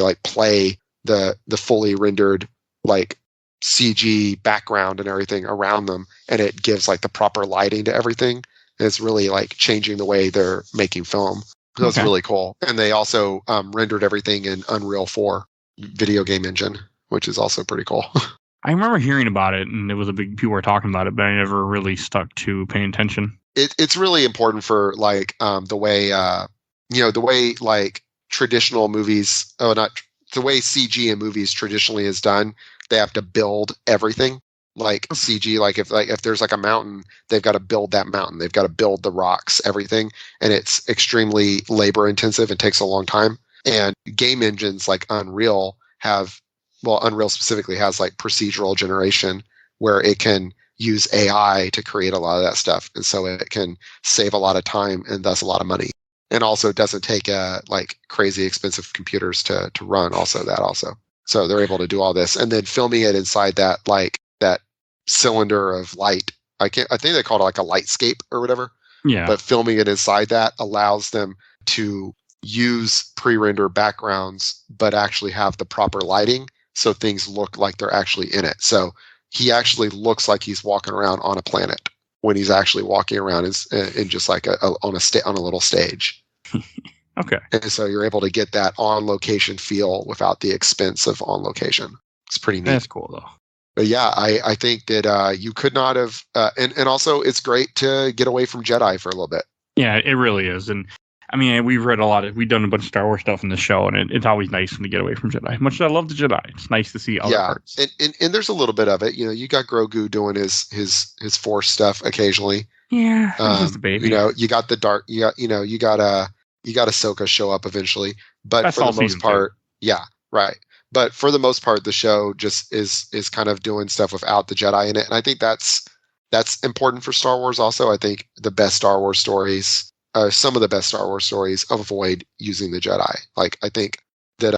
like play the fully rendered like CG background and everything around them, and it gives like the proper lighting to everything. And it's really like changing the way they're making film. So it's really cool. And they also rendered everything in Unreal 4 video game engine, which is also pretty cool. I remember hearing about it, and it was a big. People were talking about it, but I never really stuck to paying attention. It's really important for like the way the way like traditional movies. Oh, not the way CG in movies traditionally is done. They have to build everything like CG. Like if there's like a mountain, they've got to build that mountain. They've got to build the rocks, everything, and it's extremely labor intensive and takes a long time. And game engines like Unreal Unreal specifically has like procedural generation where it can use AI to create a lot of that stuff. And so it can save a lot of time and thus a lot of money. And also it doesn't take like crazy expensive computers to run also. So they're able to do all this. And then filming it inside that like that cylinder of light. I think they called it like a lightscape or whatever. Yeah. But filming it inside that allows them to use pre-render backgrounds, but actually have the proper lighting so things look like they're actually in it. So he actually looks like he's walking around on a planet when he's actually walking around in just like on a little stage. Okay. And so you're able to get that on location feel without the expense of on location. It's pretty neat. That's cool though. But yeah, I think that you could not have, and also it's great to get away from Jedi for a little bit. Yeah, it really is. And I mean, we've done a bunch of Star Wars stuff in the show, and it's always nice to get away from Jedi. Much as I love the Jedi, it's nice to see other parts. And there's a little bit of it. You know, you got Grogu doing his Force stuff occasionally. Yeah, just a baby. You know, you got the dark. You got Ahsoka show up eventually, but That's for the most part, yeah, right. But for the most part, the show just is kind of doing stuff without the Jedi in it, and I think that's important for Star Wars. Also, I think the best Star Wars stories. Some of the best Star Wars stories avoid using the Jedi. Like I think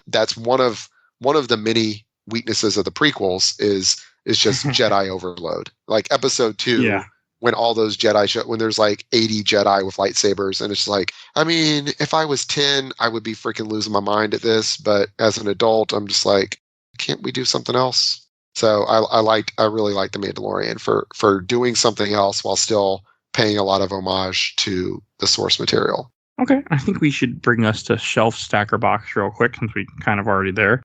that's one of the many weaknesses of the prequels is just Jedi overload. Like Episode 2, when all those Jedi when there's like 80 Jedi with lightsabers, and it's like, I mean, if I was 10, I would be freaking losing my mind at this. But as an adult, I'm just like, can't we do something else? So I really like The Mandalorian for doing something else while still paying a lot of homage to the source material. Okay, I think we should bring us to shelf stacker box real quick since we kind of already there.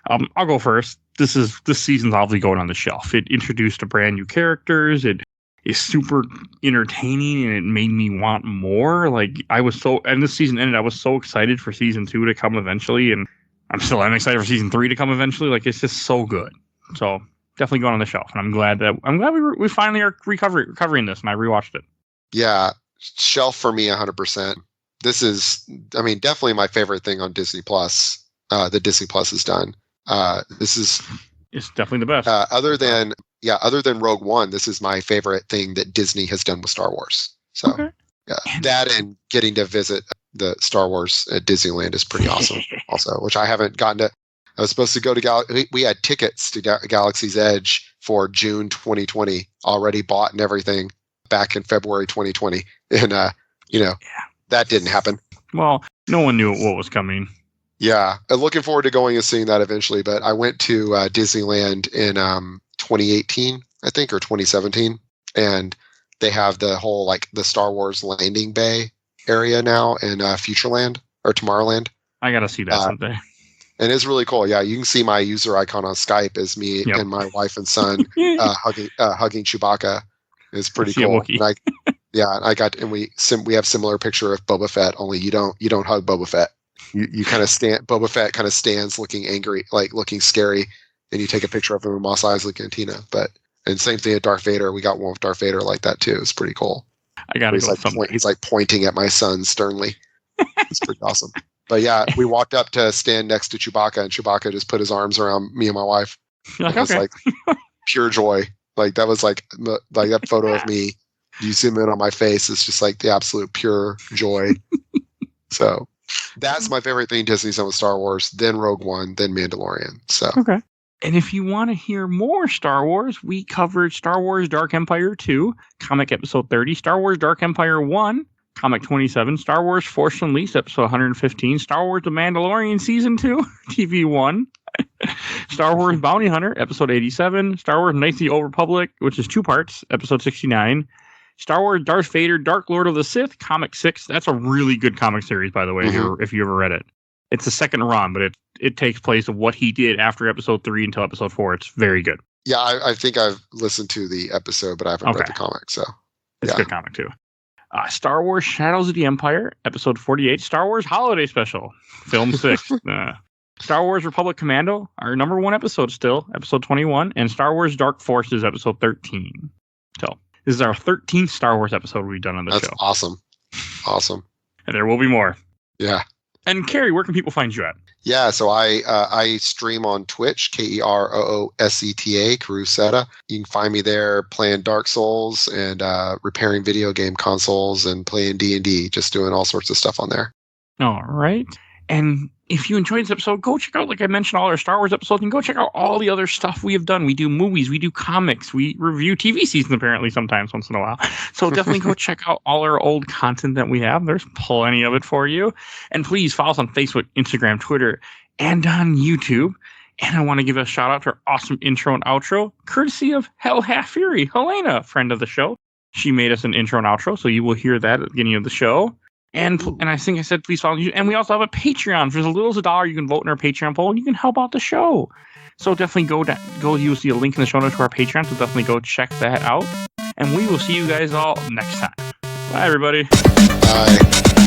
I'll go first. This season's obviously going on the shelf. It introduced a brand new characters. It is super entertaining, and it made me want more. Like and this season ended. I was so excited for season 2 to come eventually, and I'm excited for season 3 to come eventually. Like it's just so good. So definitely going on the shelf, and I'm glad we finally are recovering this, and I rewatched it. Yeah, shelf for me 100%. This is, I mean, definitely my favorite thing on Disney Plus. That Disney Plus has done. It's definitely the best. Other than Rogue One, this is my favorite thing that Disney has done with Star Wars. So that and getting to visit the Star Wars at Disneyland is pretty awesome. Also, which I haven't gotten to. I was supposed to go to we had tickets to Galaxy's Edge for June 2020 already bought and everything back in February 2020, and that didn't happen. Well, no one knew what was coming. Yeah, I'm looking forward to going and seeing that eventually. But I went to Disneyland in 2018, I think, or 2017, and they have the whole like the Star Wars landing bay area now in Futureland or Tomorrowland. I gotta see that someday. And it's really cool. Yeah, you can see my user icon on Skype as me and my wife and son hugging Chewbacca. It's pretty cool. And we have similar picture of Boba Fett, only you don't hug Boba Fett. You kind of stand. Boba Fett kind of stands looking angry, like looking scary, and you take a picture of him in Mos Eisley Cantina. And same thing at Darth Vader. We got one with Darth Vader like that too. It's pretty cool. He's like pointing at my son sternly. It's pretty awesome. But yeah, we walked up to stand next to Chewbacca, and Chewbacca just put his arms around me and my wife. It was like pure joy. Like that was like that photo of me. You zoom in on my face. It's just like the absolute pure joy. So that's my favorite thing Disney's done with Star Wars. Then Rogue One. Then Mandalorian. So okay. And if you want to hear more Star Wars, we covered Star Wars Dark Empire 2, comic episode 30, Star Wars Dark Empire 1, comic 27, Star Wars Force Unleashed, episode 115, Star Wars The Mandalorian Season 2, TV 1, Star Wars Bounty Hunter, episode 87, Star Wars Knights of the Old Republic, which is 2 parts, episode 69, Star Wars Darth Vader, Dark Lord of the Sith, comic 6. That's a really good comic series, by the way, if you ever read it. It's the second run, but it takes place of what he did after episode 3 until episode 4. It's very good. Yeah, I think I've listened to the episode, but I haven't read the comic. So it's a good comic too. Star Wars Shadows of the Empire, episode 48. Star Wars Holiday Special, film 6. Star Wars Republic Commando, our number 1 episode still, episode 21. And Star Wars Dark Forces, episode 13. So this is our 13th Star Wars episode we've done on the show. That's awesome. Awesome. And there will be more. Yeah. And Kerry, where can people find you at? Yeah, so I stream on Twitch, KEROOSETA, Karuseta. You can find me there playing Dark Souls and repairing video game consoles and playing D&D, just doing all sorts of stuff on there. All right. And if you enjoyed this episode, go check out, like I mentioned, all our Star Wars episodes, and go check out all the other stuff we have done. We do movies, we do comics, we review TV seasons apparently sometimes once in a while. So definitely go check out all our old content that we have. There's plenty of it for you. And please follow us on Facebook, Instagram, Twitter, and on YouTube. And I want to give a shout out to our awesome intro and outro, courtesy of Hell Half Fury, Helena, friend of the show. She made us an intro and outro, so you will hear that at the beginning of the show. And I think I said please follow you. And we also have a Patreon. For as little as $1, you can vote in our Patreon poll and you can help out the show. So definitely go. You'll see a link in the show notes to our Patreon. So definitely go check that out. And we will see you guys all next time. Bye, everybody. Bye.